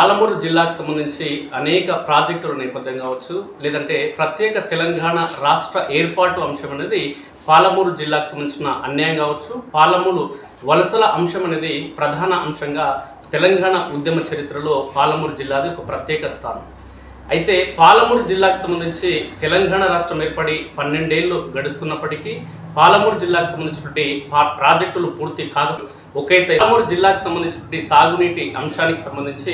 పాలమూరు జిల్లాకు సంబంధించి అనేక ప్రాజెక్టుల నేపథ్యం కావచ్చు, లేదంటే ప్రత్యేక తెలంగాణ రాష్ట్ర ఏర్పాటు అంశం అనేది పాలమూరు జిల్లాకు సంబంధించిన అన్యాయం కావచ్చు. పాలమూరు వలసల అంశం అనేది ప్రధాన అంశంగా తెలంగాణ ఉద్యమ చరిత్రలో పాలమూరు జిల్లాది ఒక ప్రత్యేక స్థానం. అయితే పాలమూరు జిల్లాకు సంబంధించి తెలంగాణ రాష్ట్రం ఏర్పడి 12 ఏళ్ళు గడుస్తున్నప్పటికీ పాలమూరు జిల్లాకు సంబంధించినటువంటి ప్రాజెక్టులు పూర్తి కాదు. ఒకైతే పాలమూరు జిల్లాకు సంబంధించినటువంటి సాగునీటి అంశానికి సంబంధించి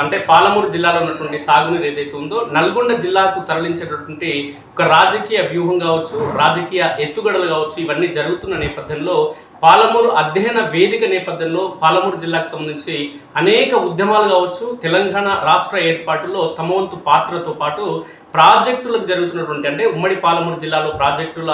అంటే పాలమూరు జిల్లాలో ఉన్నటువంటి సాగునీరు ఏదైతే ఉందో నల్గొండ జిల్లాకు తరలించేటటువంటి ఒక రాజకీయ వ్యూహం కావచ్చు, రాజకీయ ఎత్తుగడలు కావచ్చు, ఇవన్నీ జరుగుతున్న నేపథ్యంలో పాలమూరు అధ్యయన వేదిక నేపథ్యంలో పాలమూరు జిల్లాకు సంబంధించి అనేక ఉద్యమాలు కావచ్చు, తెలంగాణ రాష్ట్ర ఏర్పాటులో తమ వంతు పాత్రతో పాటు ప్రాజెక్టులకు జరుగుతున్నటువంటి అంటే ఉమ్మడి పాలమూరు జిల్లాలో ప్రాజెక్టుల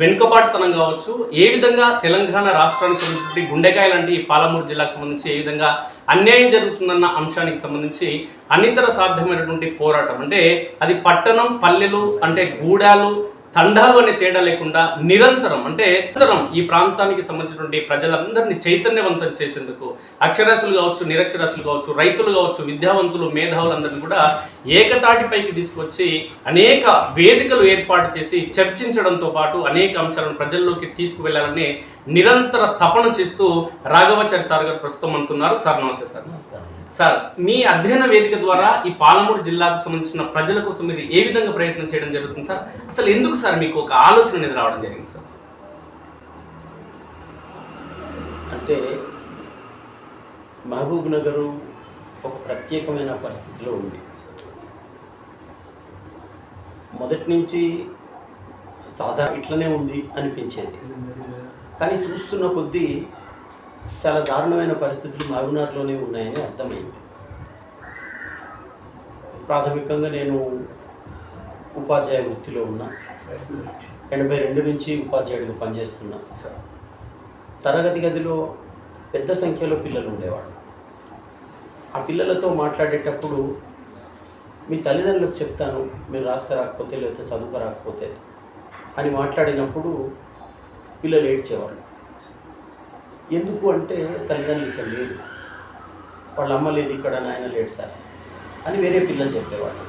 వెనుకబాటుతనం కావచ్చు, ఏ విధంగా తెలంగాణ రాష్ట్రానికి సంబంధించి గుండెకాయ లాంటి పాలమూరు జిల్లాకు సంబంధించి ఏ విధంగా అన్యాయం జరుగుతుందన్న అంశానికి సంబంధించి అనితర సాధ్యమైనటువంటి పోరాటం. అంటే అది పట్టణం, పల్లెలు అంటే గూడాలు, తండాలు అనే తేడా లేకుండా నిరంతరం ఈ ప్రాంతానికి సంబంధించినటువంటి ప్రజలందరినీ చైతన్యవంతం చేసేందుకు అక్షరాస్యులు కావచ్చు, నిరక్షరాస్యులు కావచ్చు, రైతులు కావచ్చు, విద్యావంతులు, మేధావులందరినీ కూడా ఏకతాటిపైకి తీసుకొచ్చి అనేక వేదికలు ఏర్పాటు చేసి చర్చించడంతో పాటు అనేక అంశాలను ప్రజల్లోకి తీసుకువెళ్లాలని నిరంతర తపన చేస్తూ రాఘవాచారి సార్ గారు ప్రస్తుతం అంటున్నారు. సార్ నమస్తే. సార్ నమస్కారం. సార్, మీ అధ్యయన వేదిక ద్వారా ఈ పాలమూరు జిల్లాకు సంబంధించిన ప్రజల కోసం మీరు ఏ విధంగా ప్రయత్నం చేయడం జరుగుతుంది సార్? అసలు ఎందుకు సార్ మీకు ఒక ఆలోచన అనేది రావడం జరిగింది సార్? అంటే మహబూబ్ నగర్ ఒక ప్రత్యేకమైన పరిస్థితిలో ఉంది. మొదటి నుంచి సాధారణ ఇట్లనే ఉంది అనిపించేది, కానీ చూస్తున్న కొద్దీ చాలా దారుణమైన పరిస్థితులు మహబూబ్నగర్లోనే ఉన్నాయని అర్థమైంది. ప్రాథమికంగా నేను ఉపాధ్యాయ వృత్తిలో ఉన్నా. 82 నుంచి ఉపాధ్యాయుడిగా పనిచేస్తున్నా. తరగతి గదిలో పెద్ద సంఖ్యలో పిల్లలు ఉండేవాళ్ళు. ఆ పిల్లలతో మాట్లాడేటప్పుడు మీ తల్లిదండ్రులకు చెప్తాను, మీరు రాసుకురాకపోతే లేకపోతే చదువుకురాకపోతే అని మాట్లాడినప్పుడు పిల్లలు ఏడ్చేవాళ్ళు. ఎందుకు అంటే తల్లిదండ్రులు ఇక్కడ లేరు, వాళ్ళ అమ్మ లేదు ఇక్కడ, నాయన లేడు సార్ అని వేరే పిల్లలు చెప్పేవాళ్ళు.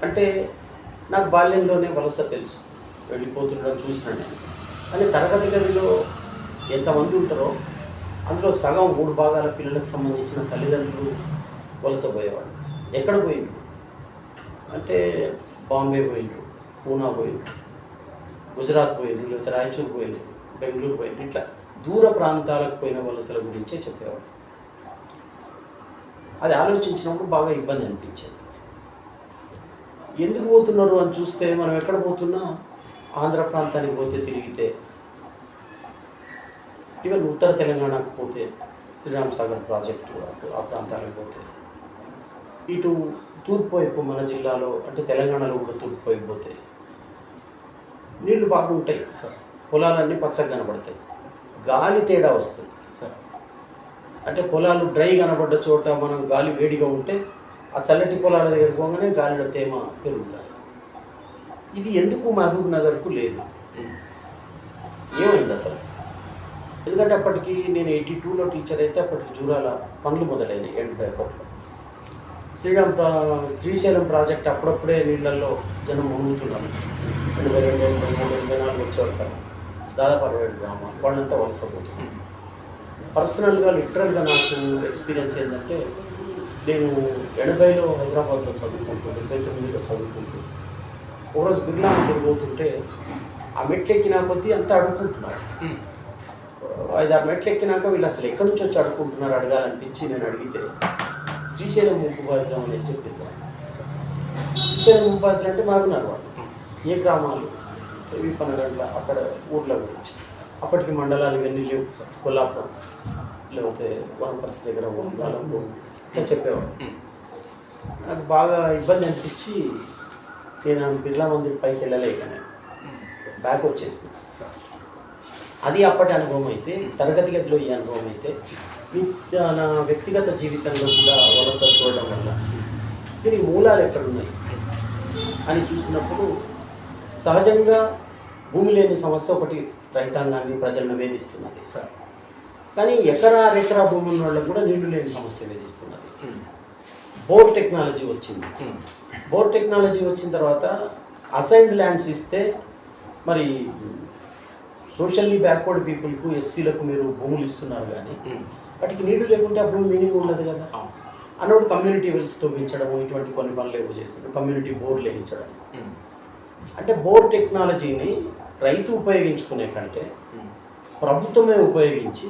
అంటే నాకు బాల్యంలోనే వలస తెలుసు, వెళ్ళిపోతుండడం చూసినాను నేను. కానీ తరగతి గదిలో ఎంతమంది ఉంటారో అందులో సగం 3 భాగాల పిల్లలకు సంబంధించిన తల్లిదండ్రులు వలస పోయేవాళ్ళు. ఎక్కడ పోయిండు అంటే బాంబే పోయిండు, పూనా పోయిండు, గుజరాత్ పోయిండు, లేకపోతే రాయచూరు పోయిండు, బెంగళూరు పోయిండు, ఇట్లా దూర ప్రాంతాలకు పోయిన వలసల గురించే చెప్పేవాడు. అది ఆలోచించినప్పుడు బాగా ఇబ్బంది అనిపించేది. ఎందుకు పోతున్నారు అని చూస్తే మనం ఎక్కడ పోతున్నా ఆంధ్ర ప్రాంతానికి పోతే తిరిగితే, ఈవెన్ ఉత్తర తెలంగాణకు పోతే శ్రీరామ్ సాగర్ ప్రాజెక్టు ఆ ప్రాంతాలకు పోతే, ఇటు తూర్పు వైపు మన జిల్లాలో అంటే తెలంగాణలో కూడా తూర్పు వైపు పోతే నీళ్లు బాగుంటాయి సార్, పొలాలన్నీ పచ్చగా కనబడతాయి, గాలి తేడా వస్తుంది సార్. అంటే పొలాలు డ్రై కనబడ్డ చోట మనం గాలి వేడిగా ఉంటే ఆ చల్లటి పొలాల దగ్గర పోగానే గాలిలో తేమ పెరుగుతుంది. ఇది ఎందుకు మహబూబ్ నగర్కు లేదు? ఏమైంది అసలు? ఎందుకంటే అప్పటికి నేను 82లో టీచర్ అయితే అప్పటికి జూరాల పనులు మొదలైనవి 81లో. శ్రీశైలం ప్రాజెక్ట్ అప్పుడప్పుడే నీళ్ళల్లో జనం మునుగుతున్నాను. 82, 83, 84 వచ్చేవారు కదా, దాదాపు 67 గ్రామాలు వాళ్ళంతా వలసపోతుంది. పర్సనల్గా లిటరల్గా నాకు ఎక్స్పీరియన్స్ ఏంటంటే, నేను 80లో హైదరాబాద్లో చదువుకుంటూ 79లో చదువుకుంటూ ఒకరోజు బిర్లా మందిర్ పోతుంటే ఆ మెట్లు ఎక్కినా కొద్దీ అంతా అడుక్కుంటున్నారు. 5-6 మెట్లు ఎక్కినాక వీళ్ళు అసలు ఎక్కడి నుంచి వచ్చి అడుక్కుంటున్నారు అడగాలనిపించి నేను అడిగితే శ్రీశైలం ముంపు బాధితులు అని చెప్పింది. శ్రీశైలం ముంపు బాధితులు అంటే మాకున్నారు వాళ్ళు, ఏ గ్రామాలు, విపనగండ్ల అక్కడ ఊర్ల గురించి. అప్పటికి మండలాలు ఇవన్నీ లేవు సార్, కొల్లాపురం లేకపోతే వనపర్తి దగ్గర ఊళ్ళలో ఇట్లా చెప్పేవాడు. నాకు బాగా ఇబ్బంది అనిపించి నేను బిర్లా మందిర్ పైకి వెళ్ళలేక నేను బ్యాక్ వచ్చేసింది. అది అప్పటి అనుభవం అయితే, తరగతి గదిలో ఈ అనుభవం అయితే, నా వ్యక్తిగత జీవితంలో కూడా వలస చూడడం వల్ల దీనికి మూలాలు ఎక్కడున్నాయి అని చూసినప్పుడు సహజంగా భూమి లేని సమస్య ఒకటి రైతాంగాన్ని, ప్రజలను వేధిస్తున్నది సార్. కానీ ఎకరా భూమి ఉన్న వాళ్ళకు కూడా నీళ్లు లేని సమస్య వేధిస్తున్నది. బోర్ టెక్నాలజీ వచ్చింది. బోర్ టెక్నాలజీ వచ్చిన తర్వాత అసైన్డ్ ల్యాండ్స్ ఇస్తే మరి సోషల్లీ బ్యాక్వర్డ్ పీపుల్కు, ఎస్సీలకు మీరు భూములు ఇస్తున్నారు, కానీ వాటికి నీళ్లు లేకుంటే ఆ భూమి మీనింగ్ ఉండదు కదా. అన్నప్పుడు కమ్యూనిటీ వెల్స్ తవ్వించడం, ఇటువంటి కొన్ని పనులు ఏవో చేస్తారు. కమ్యూనిటీ బోర్లు వేయించడం, అంటే బోర్ టెక్నాలజీని రైతు ఉపయోగించుకునే కంటే ప్రభుత్వమే ఉపయోగించి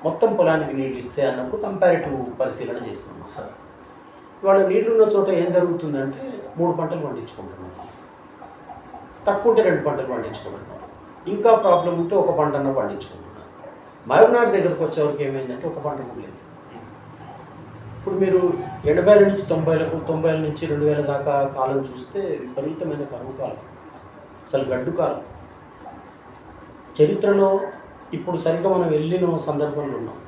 మొత్తం పొలానికి నీళ్ళు ఇస్తే అన్నప్పుడు కంపారిటివ్ పరిశీలన చేస్తున్నాం సార్. ఇవాళ నీళ్లున్న చోట ఏం జరుగుతుందంటే 3 పంటలు పండించుకుంటున్నారు, తక్కువ ఉంటే 2 పంటలు పండించుకుంటున్నారు, ఇంకా ప్రాబ్లం ఉంటే 1 పంటన్న పండించుకుంటున్నారు. మహబూబ్నగర్ దగ్గరకు వచ్చేవరకు ఏమైందంటే 1 పంట కూడా లేదు. ఇప్పుడు మీరు 80ల నుంచి 90లకు, 90ల నుంచి 2000 దాకా కాలం చూస్తే విపరీతమైన కరువు కాలం, అసలు గడ్డు కాలం. చరిత్రలో ఇప్పుడు సరిగ్గా మనం ఎల్లినో సందర్భంలో ఉన్నాం.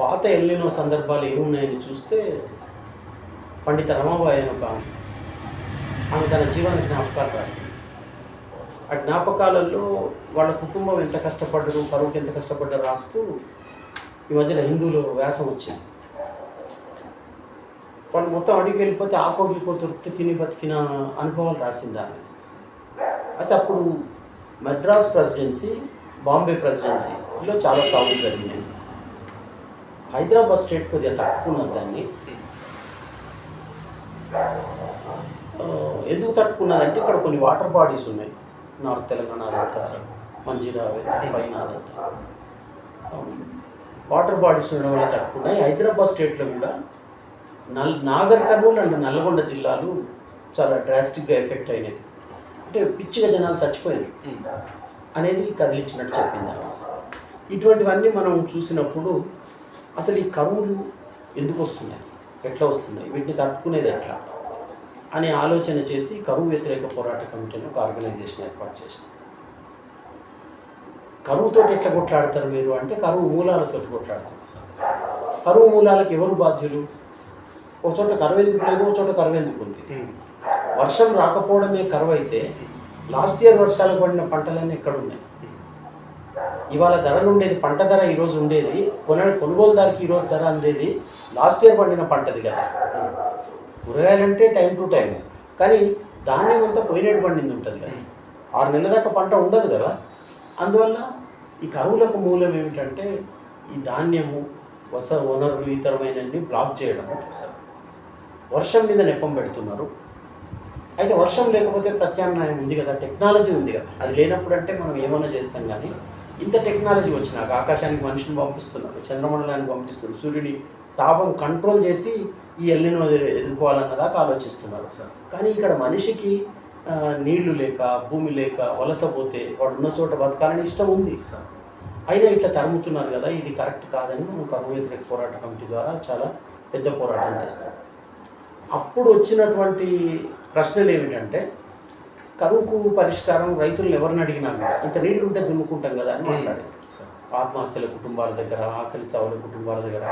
పాత ఎల్లినో సందర్భాలు ఏమున్నాయని చూస్తే పండిత రమాబాయి అని ఒక ఆమె తన జీవన జ్ఞాపకాలు రాసింది. ఆ జ్ఞాపకాలలో వాళ్ళ కుటుంబం ఎంత కష్టపడ్డారు, కరువుకి ఎంత కష్టపడ్డారు రాస్తూ ఈ మధ్యన హిందువులు వ్యాసం వచ్చింది. వాళ్ళు మొత్తం అడిగి వెళ్ళిపోతే ఆకోగిలిపో దొరికితే తిని బతికిన అనుభవాలు రాసింది ఆమె. అసలు అప్పుడు మద్రాస్ ప్రెసిడెన్సీ, బాంబే ప్రెసిడెన్సీలో చాలా చావులు జరిగినాయి. హైదరాబాద్ స్టేట్ కొద్దిగా తట్టుకున్నది దాన్ని. ఎందుకు తట్టుకున్నదంటే ఇక్కడ కొన్ని వాటర్ బాడీస్ ఉన్నాయి, నార్త్ తెలంగాణ అదంతా, మంజీరా పైన అదంతా వాటర్ బాడీస్ ఉండడం వల్ల తట్టుకున్నాయి. హైదరాబాద్ స్టేట్లో కూడా నాగర్ కర్నూలు అండ్ నల్గొండ జిల్లాలు చాలా డ్రాస్టిక్గా ఎఫెక్ట్ అయినాయి. అంటే పిచ్చిగా జనాలు చచ్చిపోయారు అనేది కదిలించినట్టు చెప్పింది. ఇటువంటివన్నీ మనం చూసినప్పుడు అసలు ఈ కరువులు ఎందుకు వస్తున్నాయి, ఎట్లా వస్తున్నాయి, వీటిని తట్టుకునేది ఎట్లా అనే ఆలోచన చేసి కరువు వ్యతిరేక పోరాట కమిటీని ఒక ఆర్గనైజేషన్ ఏర్పాటు చేసింది. కరువుతో ఎట్లా కొట్లాడతారు మీరు అంటే కరువు మూలాలతో కొట్లాడతారు. కరువు మూలాలకు ఎవరు బాధ్యులు? ఒక చోట కరువు ఎందుకు లేదు, ఒక చోట కరువు ఎందుకు ఉంది. వర్షం రాకపోవడమే కరువు అయితే లాస్ట్ ఇయర్ వర్షాలు పడిన పంటలన్నీ ఎక్కడ ఉన్నాయి? ఇవాళ ధరలు ఉండేది, పంట ధర ఈరోజు ఉండేది, కొనుగోలుదారికి ఈరోజు ధర అందేది లాస్ట్ ఇయర్ పండిన పంటది కదా. కూరగాయలంటే టైం టు టైం, కానీ ధాన్యం అంతా పోయినట్టు పండింది ఉంటుంది కదా, 6 నెలల దాకా పంట ఉండదు కదా. అందువల్ల ఈ కరువులకు మూలం ఏమిటంటే ఈ ధాన్యము, వనరులు, ఇతరమైనవి బ్లాక్ చేయడం, వర్షం మీద నెప్పం పెడుతున్నారు. అయితే వర్షం లేకపోతే ప్రత్యామ్నాయం ఉంది కదా, టెక్నాలజీ ఉంది కదా. అది లేనప్పుడు అంటే మనం ఏమైనా చేస్తాం, కానీ ఇంత టెక్నాలజీ వచ్చినాక ఆకాశానికి మనిషిని పంపిస్తున్నారు, చంద్రమండలానికి పంపిస్తున్నారు, సూర్యుడి తాపం కంట్రోల్ చేసి ఈ ఎల్లినో ఎదుర్కోవాలన్నదాకా ఆలోచిస్తున్నారు సార్. కానీ ఇక్కడ మనిషికి నీళ్లు లేక, భూమి లేక వలసపోతే వాడు ఉన్న చోట బతకాలని ఇష్టం ఉంది సార్. అయినా ఇట్లా తరుముతున్నారు కదా, ఇది కరెక్ట్ కాదని మనం కరువు వ్యతిరేక పోరాట కమిటీ ద్వారా చాలా పెద్ద పోరాటం చేస్తాం. అప్పుడు వచ్చినటువంటి ప్రశ్నలు ఏమిటంటే కరువుకు పరిష్కారం రైతులను ఎవరిని అడిగినా కూడా ఇంత నీళ్లు ఉంటే దున్నుకుంటాం కదా అని మాట్లాడారు. ఆత్మహత్యల కుటుంబాల దగ్గర, ఆకలి చావుల కుటుంబాల దగ్గర,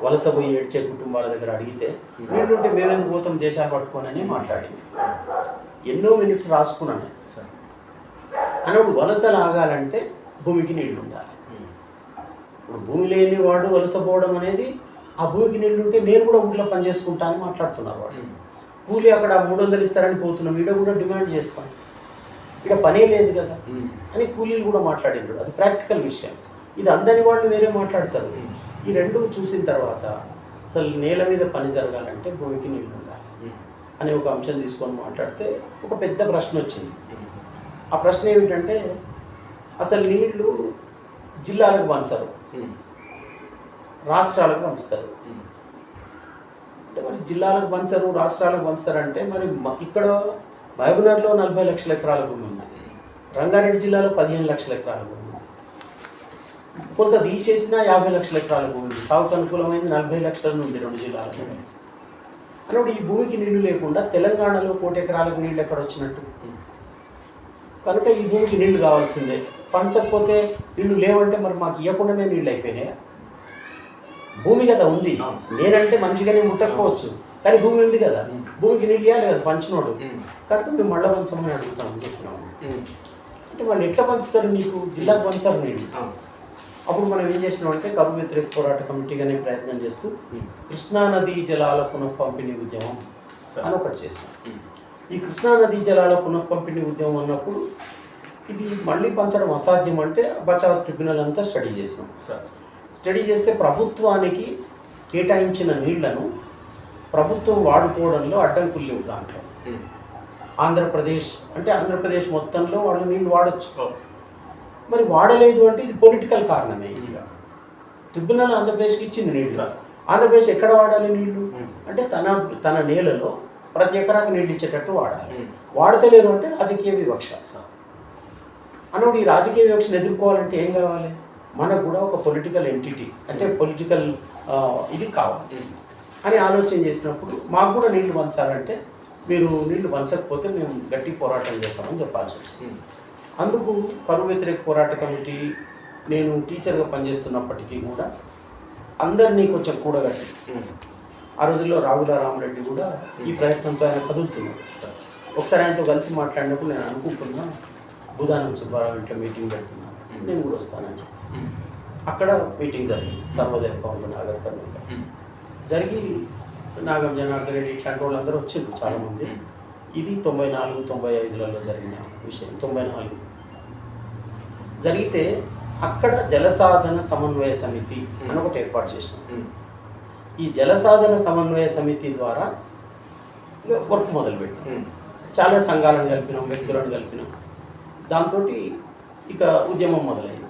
వలసపోయి ఏడ్చే కుటుంబాల దగ్గర అడిగితే నీళ్లుంటే మేమెందుకు పోతాం దేశాలు పట్టుకోనని మాట్లాడింది. ఎన్నో మినిట్స్ రాసుకున్నాను సార్. అన్నప్పుడు వలసలు ఆగాలంటే భూమికి నీళ్లు ఉండాలి. ఇప్పుడు భూమి లేని వాడు వలసపోవడం అనేది, ఆ భూమికి నీళ్లు ఉంటే నేను కూడా ఊళ్ళో పని చేసుకుంటా అని మాట్లాడుతున్నారు వాడు. కూలి అక్కడ 300 ఇస్తారని పోతున్నాం, ఈడ కూడా డిమాండ్ చేస్తాం, ఇక్కడ పనే లేదు కదా అని కూలీలు కూడా మాట్లాడినారు. అది ప్రాక్టికల్ విషయం. ఇది అందని వాళ్ళు వేరే మాట్లాడతారు. ఈ రెండు చూసిన తర్వాత అసలు నేల మీద పని జరగాలంటే భూమికి నీళ్ళు ఉండాలి అనే ఒక అంశం తీసుకొని మాట్లాడితే ఒక పెద్ద ప్రశ్న వచ్చింది. ఆ ప్రశ్న ఏమిటంటే అసలు నీళ్లు జిల్లాలకు పంచరు, రాష్ట్రాలకు పంచుతారు. అంటే మరి జిల్లాలకు పంచరు, రాష్ట్రాలకు పంచుతారంటే మరి ఇక్కడ మహబూబ్నగర్లో 40 లక్షల ఎకరాల భూమి ఉంది, రంగారెడ్డి జిల్లాలో 15 లక్షల ఎకరాల భూమి ఉంది, కొంత తీసేసినా 50 లక్షల ఎకరాల భూమి ఉంది, సాగుకు అనుకూలమైంది 40 లక్షల ఉంది 2 జిల్లాలకు కలిసి. అన్నప్పుడు ఈ భూమికి నీళ్లు లేకుండా తెలంగాణలో 1 కోటి ఎకరాలకు నీళ్ళు ఎక్కడ వచ్చినట్టు? కనుక ఈ భూమికి నీళ్లు కావాల్సిందే. పంచకపోతే నీళ్లు లేవంటే మరి మాకు ఇవ్వకుండానే నీళ్ళు అయిపోయినాయి. భూమి కదా ఉంది, నేనంటే మనిషిగానే ముట్టకపోవచ్చు, కానీ భూమి ఉంది కదా, భూమికి నీళ్ళు ఇవ్వాలి కదా పంచినోడు. కనుక మేము మళ్ళీ పంచమని అడుగుతామని చెప్పినాము. అంటే వాళ్ళు ఎట్లా పంచుతారు? నీకు జిల్లాకు పంచారు నీళ్ళు, అప్పుడు మనం ఏం చేసినామంటే కరువు వ్యతిరేక పోరాట కమిటీగానే ప్రయత్నం చేస్తూ కృష్ణానదీ జలాల పునఃపంపిణీ ఉద్యమం అని ఒకటి చేసినాం. ఈ కృష్ణానదీ జలాల పునఃపంపిణీ ఉద్యమం అన్నప్పుడు ఇది మళ్ళీ పంచడం అసాధ్యం అంటే బచావ్ ట్రిబ్యునల్ అంతా స్టడీ చేసినాం. స్టడీ చేస్తే ప్రభుత్వానికి కేటాయించిన నీళ్లను ప్రభుత్వం వాడుకోవడంలో అడ్డంకులు లేవు దాంట్లో. ఆంధ్రప్రదేశ్ మొత్తంలో వాళ్ళు నీళ్ళు వాడచ్చు. మరి వాడలేదు అంటే ఇది పొలిటికల్ కారణమే. ఇదిగా ట్రిబ్యునల్ ఆంధ్రప్రదేశ్కి ఇచ్చింది నీళ్ళు. ఆంధ్రప్రదేశ్ ఎక్కడ వాడాలి నీళ్లు అంటే తన నేలలో ప్రతి ఎకరాకి నీళ్ళు ఇచ్చేటట్టు వాడాలి. వాడతలేరు అంటే రాజకీయ వివక్ష అన్నప్పుడు ఈ రాజకీయ వివక్షను ఎదుర్కోవాలంటే ఏం కావాలి? మనకు కూడా ఒక పొలిటికల్ ఎంటిటీ అంటే పొలిటికల్ ఇది కావాలి అని ఆలోచన చేసినప్పుడు మాకు కూడా నీళ్లు పంచాలంటే మీరు నీళ్లు పంచకపోతే మేము గట్టి పోరాటం చేస్తామని చెప్పాల్సి వచ్చింది. అందుకు కరువు వ్యతిరేక పోరాట కమిటీ నేను టీచర్గా పనిచేస్తున్నప్పటికీ కూడా అందరినీ కొంచెం కూడగట్టి ఆ రోజుల్లో రాఘుల రామరెడ్డి కూడా ఈ ప్రయత్నంతో ఆయన కదులుతున్నాడు. ఒకసారి ఆయనతో కలిసి మాట్లాడినప్పుడు నేను అనుకుంటున్నా బుధానం సుబ్బారావు ఇంట్లో మీటింగ్ పెడుతున్నాను, నేను కూడా వస్తానని చెప్పి అక్కడ మీటింగ్ జరిగింది. సర్వదేవ పవన్ నాగర్ కర్నూలులో జరిగి నాగం జనార్దన్ రెడ్డి ఇట్లాంటి వాళ్ళందరూ వచ్చిండ్రు చాలామంది. ఇది 94-95లలో జరిగిన విషయం. 94 జరిగితే అక్కడ జలసాధన సమన్వయ సమితి అని ఒకటి ఏర్పాటు చేసినాం. ఈ జలసాధన సమన్వయ సమితి ద్వారా వర్క్ మొదలుపెట్టినాం. చాలా సంఘాలను కలిపినాం, వ్యక్తులను కలిపినాం. దాంతో ఇక ఉద్యమం మొదలైంది.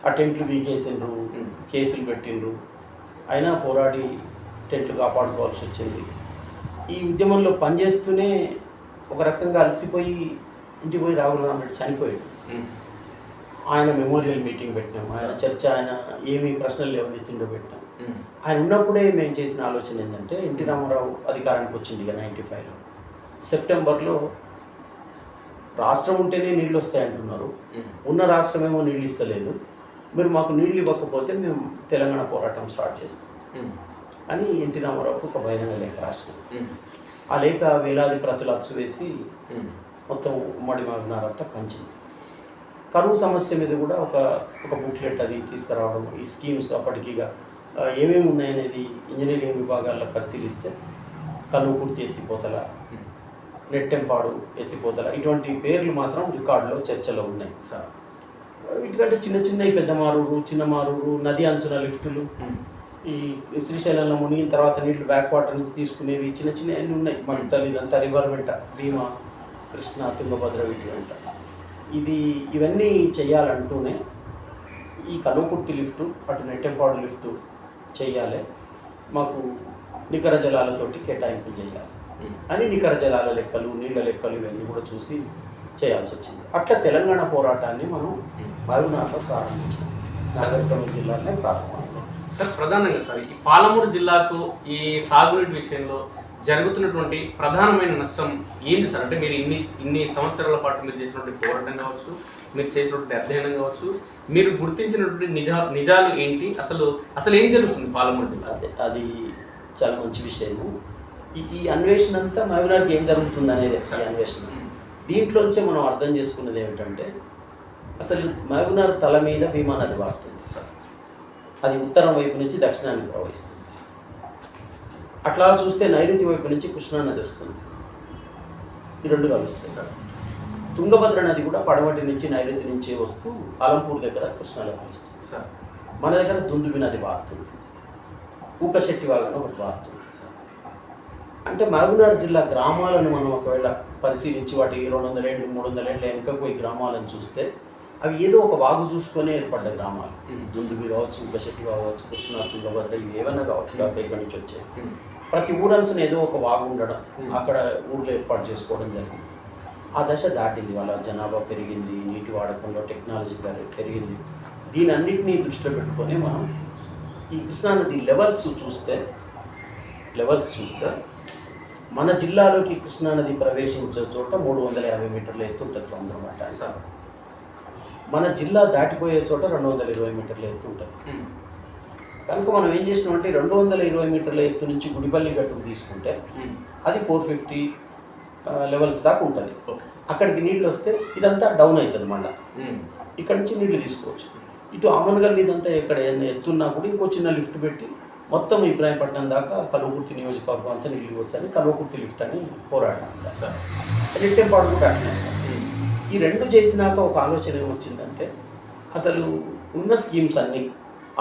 ఆ టెంట్లు బీకేసిండ్రు, కేసులు పెట్టిండ్రు, అయినా పోరాడి టెంట్లు కాపాడుకోవాల్సి వచ్చింది. ఈ ఉద్యమంలో పనిచేస్తూనే ఒక రకంగా అలసిపోయి ఇంటికి పోయి రాఘుల రామరెడ్డి చనిపోయాడు. ఆయన మెమోరియల్ మీటింగ్ పెట్టినాం. ఆయన చర్చ, ఆయన ఏమీ ప్రశ్నలు లేవనెత్తిండో పెట్టినాం. ఆయన ఉన్నప్పుడే మేము చేసిన ఆలోచన ఏంటంటే ఎన్టీ రామారావు అధికారానికి వచ్చింది ఇక 95లో సెప్టెంబర్లో రాష్ట్రం ఉంటేనే నీళ్ళు వస్తాయంటున్నారు, ఉన్న రాష్ట్రమేమో నీళ్ళు ఇస్తలేదు, మీరు మాకు నీళ్ళు ఇవ్వకపోతే మేము తెలంగాణ పోరాటం స్టార్ట్ చేస్తాం అని ఎన్టీ రామారావుకు ఒక బహిరంగ లేఖ రాసినాం. ఆ లేఖ వేలాది ప్రతులు అచ్చువేసి మొత్తం ఉమ్మడి మహబూబ్నగర్ పంచింది. కరువు సమస్య మీద కూడా ఒక బుక్లెట్ అది తీసుకురావడం, ఈ స్కీమ్స్ అప్పటికిగా ఏమేమి ఉన్నాయనేది ఇంజనీరింగ్ విభాగాల్లో పరిశీలిస్తే కల్లుకుర్తి ఎత్తిపోతల, నెట్టెంపాడు ఎత్తిపోతల ఇటువంటి పేర్లు మాత్రం రికార్డులో చర్చలో ఉన్నాయి సార్. వీటికంటే చిన్న చిన్నవి పెద్ద మారూరు, చిన్న మారూరు, నది అంచున లిఫ్టులు, ఈ శ్రీశైలంలో మునిగిన తర్వాత నీళ్లు బ్యాక్ వాటర్ నుంచి తీసుకునేవి చిన్న చిన్న అన్నీ ఉన్నాయి. మక్తలు ఇదంతా రివర్ వెంట, భీమా, కృష్ణ, తుంగభద్ర వీటి వెంట ఇవన్నీ చేయాలంటూనే ఈ కల్వకుర్తి లిఫ్టు, అటు నెట్టెంపాడు లిఫ్టు చేయాలి, మాకు నికర జలాలతోటి కేటాయింపులు చేయాలి అని నికర జలాల లెక్కలు, నీళ్ళ లెక్కలు ఇవన్నీ కూడా చూసి చేయాల్సి వచ్చింది. అట్లా తెలంగాణ పోరాటాన్ని మనం మహబూబ్నగర్లో ప్రారంభించాం. నాగర్ కర్నూలు జిల్లాలోనే ప్రారంభమైంది సార్. ప్రధానంగా సార్ ఈ పాలమూరు జిల్లాకు ఈ సాగునీటి విషయంలో జరుగుతున్నటువంటి ప్రధానమైన నష్టం ఏంది సార్? అంటే మీరు ఇన్ని సంవత్సరాల పాటు మీరు చేసినటువంటి పోరాటం కావచ్చు, మీరు చేసినటువంటి అధ్యయనం కావచ్చు, మీరు గుర్తించినటువంటి నిజాలు ఏంటి, అసలు ఏం జరుగుతుంది పాలమూరు జిల్లా? అది చాలా మంచి విషయము. ఈ అన్వేషణ అంతా మహబూబ్నగర్కి ఏం జరుగుతుంది అనేది ఈ అన్వేషణ. దీంట్లోంచే మనం అర్థం చేసుకున్నది ఏమిటంటే అసలు మహబూబ్నగర్ తల మీద భీమా నది వాడుతుంది సార్. అది ఉత్తరం వైపు నుంచి దక్షిణానికి ప్రవహిస్తుంది. అట్లా చూస్తే నైరుతి వైపు నుంచి కృష్ణా నది వస్తుంది. ఈ రెండు కలుస్తాయి సార్. తుంగభద్ర నది కూడా పడమటి నుంచి నైరుతి నుంచి వస్తూ అలంపూర్ దగ్గర కృష్ణాలో కలుస్తుంది సార్. మన దగ్గర దుందుబి నది వాడుతుంది, ఊకశెట్టి వాగన ఒకటి వాడుతుంది సార్. అంటే మహబూబ్నగర్ జిల్లా గ్రామాలను మనం ఒకవేళ పరిశీలించి వాటి 200 ఏళ్ళు 300 ఏళ్ళ వెనుకకు పోయి గ్రామాలను చూస్తే అవి ఏదో ఒక వాగు చూసుకొని ఏర్పడ్డ గ్రామాలు. దుందుబి కావచ్చు, ఊకశెట్టి కావచ్చు, కృష్ణా, తుంగభద్ర ఇవి ఏమన్నా కావచ్చు, కాక ఇక్కడి నుంచి వచ్చాయి. ప్రతి ఊరంచున ఏదో ఒక వాగు ఉండడం, అక్కడ ఊళ్ళో ఏర్పాటు చేసుకోవడం జరిగింది. ఆ దశ దాటింది, వాళ్ళ జనాభా పెరిగింది, నీటి వాడకంలో టెక్నాలజీ పెరిగింది. దీని అన్నింటినీ దృష్టిలో పెట్టుకొని మనం ఈ కృష్ణానది లెవెల్స్ చూస్తే మన జిల్లాలోకి కృష్ణానది ప్రవేశించే చోట 350 మీటర్ల ఎత్తు ఉంటుంది సముద్రం మట్టానికి. మన జిల్లా దాటిపోయే చోట 220 మీటర్ల ఎత్తు ఉంటుంది. కనుక మనం ఏం చేసినామంటే 220 మీటర్ల ఎత్తు నుంచి గుడిపల్లి గట్టుకు తీసుకుంటే అది 450 లెవెల్స్ దాకా ఉంటుంది. అక్కడికి నీళ్ళు వస్తే ఇదంతా డౌన్ అవుతుంది. మళ్ళీ ఇక్కడ నుంచి నీళ్లు తీసుకోవచ్చు. ఇటు అమన్గల్ ఇదంతా ఇక్కడ ఎత్తున్నా కూడా ఇంకో చిన్న లిఫ్ట్ పెట్టి మొత్తం ఇబ్రాహీంపట్నం దాకా కల్వకుర్తి నియోజకవర్గం అంతా నీళ్ళు వచ్చని కల్వకుర్తి లిఫ్ట్ అని పోరాడాను సార్. నెట్టెంపాడు కూడా అట్లే. ఈ రెండు చేసినాక ఒక ఆలోచన ఏమొచ్చిందంటే అసలు ఉన్న స్కీమ్స్ అన్నీ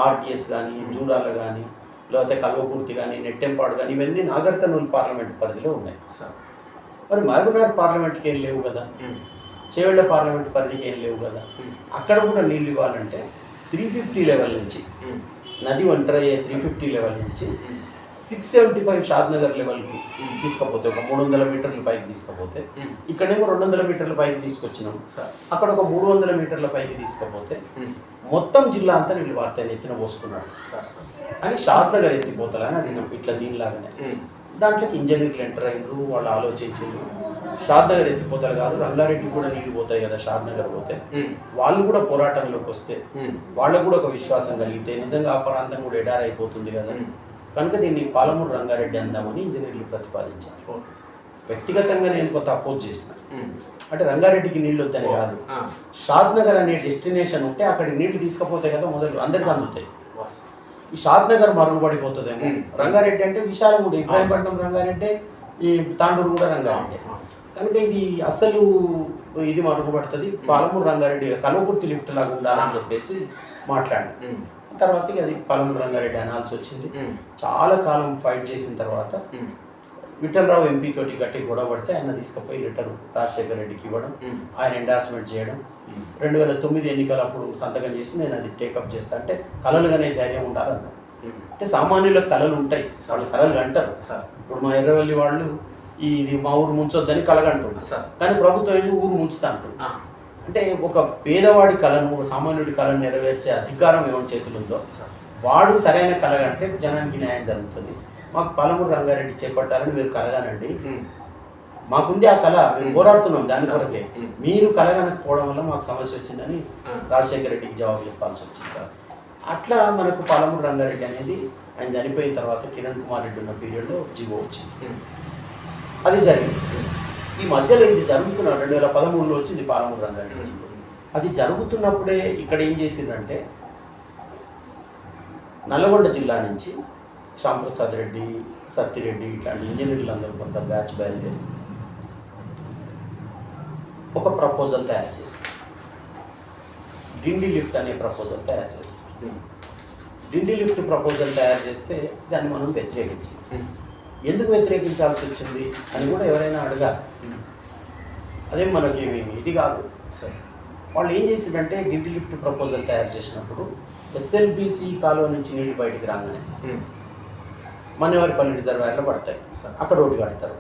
ఆర్టీఎస్ కానీ జూరాల కానీ లేకపోతే కల్వకుర్తి కానీ నెట్టెంపాడు కానీ ఇవన్నీ నాగర్ కర్నూలు పార్లమెంట్ పరిధిలో ఉన్నాయి సార్. మరి మహబూబ్నగర్ పార్లమెంట్కి ఏం లేవు కదా, చేవెళ్ళ పార్లమెంట్ పరిధికి ఏం లేవు కదా. అక్కడ కూడా నీళ్ళు ఇవ్వాలంటే 350 లెవెల్ నుంచి నది ఒంటరి అయ్యే 350 లెవెల్ నుంచి 675 షాద్నగర్ లెవెల్కి తీసుకపోతే ఒక 300 మీటర్ల పైకి తీసుకపోతే ఇక్కడేమో 200 మీటర్ల పైకి తీసుకొచ్చినాం సార్. అక్కడ ఒక 300 మీటర్ల పైకి తీసుకపోతే మొత్తం జిల్లా అంతా నీళ్ళు వార్తని ఎత్తిన పోసుకున్నాడు అని షాద్నగర్ ఎత్తిపోతాలని అడిగినాం. ఇట్లా దీనిలాగానే దాంట్లోకి ఇంజనీర్లు ఎంటర్ అయినరు, వాళ్ళు ఆలోచించారు. షాద్నగర్ ఎత్తిపోతారు కాదు, రంగారెడ్డి కూడా నీళ్ళు పోతాయి కదా షాద్నగర్ పోతే, వాళ్ళు కూడా పోరాటంలోకి వస్తే వాళ్ళకు కూడా ఒక విశ్వాసం కలిగితే నిజంగా ఆ ప్రాంతం కూడా ఎడారైపోతుంది కదా, కనుక దీన్ని పాలమూరు రంగారెడ్డి అందామని ఇంజనీర్లు ప్రతిపాదించారు. వ్యక్తిగతంగా నేను కొంత అపోజ్ చేసిన. అంటే రంగారెడ్డికి నీళ్ళు వద్దని కాదు, షాద్నగర్ అనే డెస్టినేషన్ ఉంటే అక్కడికి నీళ్లు తీసుకపోతే కదా మొదలు అందరికీ అందుతాయి. ఈ షాద్నగర్ మరుగుపడిపోతుందేమో. రంగారెడ్డి అంటే విశాలం కూడా, ఇబ్రాహీంపట్నం రంగారెడ్డి, ఈ తాండూరు కూడా రంగారెడ్డి, కనుక ఇది అసలు ఇది మరుగుపడుతుంది. పాలమూరు రంగారెడ్డి కల్వకుర్తి లిఫ్ట్ లాగా ఉండాలని చెప్పేసి మాట్లాడి తర్వాత అది పాలమూరు రంగారెడ్డి అనాల్సి వచ్చింది. చాలా కాలం ఫైట్ చేసిన తర్వాత విఠలరావు ఎంపీ తోటి గట్టి గొడవ పడితే ఆయన తీసుకుపోయి లెటర్ రాజశేఖర రెడ్డికి ఇవ్వడం, ఆయన ఎండార్స్మెంట్ చేయడం. 2009 ఎన్నికలు అప్పుడు సంతకం చేసి నేను అది టేకప్ చేస్తా. అంటే కళలుగానే ధైర్యం ఉండాలన్నా. అంటే సామాన్యులకు కళలు ఉంటాయి, వాళ్ళు కళలు అంటారు సార్. ఇప్పుడు మా ఎర్రవల్లి వాళ్ళు ఇది మా ఊరు ముంచొద్దని కలగంటుంది సార్, కానీ ప్రభుత్వం ఏది ఊరు ముంచుతా అంటుంది. అంటే ఒక పేదవాడి కళను, ఒక సామాన్యుడి కళను నెరవేర్చే అధికారం ఏమైనా చేతులు ఉందో వాడు సరైన కలగంటే జనానికి న్యాయం జరుగుతుంది. మాకు పాలమూరు రంగారెడ్డి చేపట్టాలని మీరు కలగానండి, మాకుంది ఆ కళ, మేము పోరాడుతున్నాం దాని కొరకే, మీరు కలగనకపోవడం వల్ల మాకు సమస్య వచ్చిందని రాజశేఖర రెడ్డికి జవాబు చెప్పాల్సి వచ్చింది సార్. అట్లా మనకు పాలమూరు రంగారెడ్డి అనేది ఆయన చనిపోయిన తర్వాత కిరణ్ కుమార్ రెడ్డి ఉన్న పీరియడ్లో జీవో వచ్చింది. అది జరిగింది. ఈ మధ్యలో ఇది జరుగుతున్న 2013లో వచ్చింది పాలమూరు రంగారెడ్డి జీవో. అది జరుగుతున్నప్పుడే ఇక్కడ ఏం చేసిందంటే నల్గొండ జిల్లా నుంచి శ్యాంప్రసాద్ రెడ్డి, సత్తిరెడ్డి ఇట్లాంటి ఇంజనీర్లు అందరూ కొంత బ్యాచ్ బయలుదేరి ఒక ప్రపోజల్ తయారు చేశారు. డిండి లిఫ్ట్ అనే ప్రపోజల్ తయారు చేస్తారు. డిండి లిఫ్ట్ ప్రపోజల్ తయారు చేస్తే దాన్ని మనం వ్యతిరేకించాం. ఎందుకు వ్యతిరేకించాల్సి వచ్చింది అని కూడా ఎవరైనా అడగాలి. అదే మనకి ఇది కాదు సార్. వాళ్ళు ఏం చేసిందంటే డిండి లిఫ్ట్ ప్రపోజల్ తయారు చేసినప్పుడు ఎస్ఎల్బిసి కాలువ నుంచి నీళ్ళు బయటికి రాగానే మన్నెవరిపల్లి రిజర్వాయర్లో పడతాయి, అక్కడ ఒకటి కడతారు.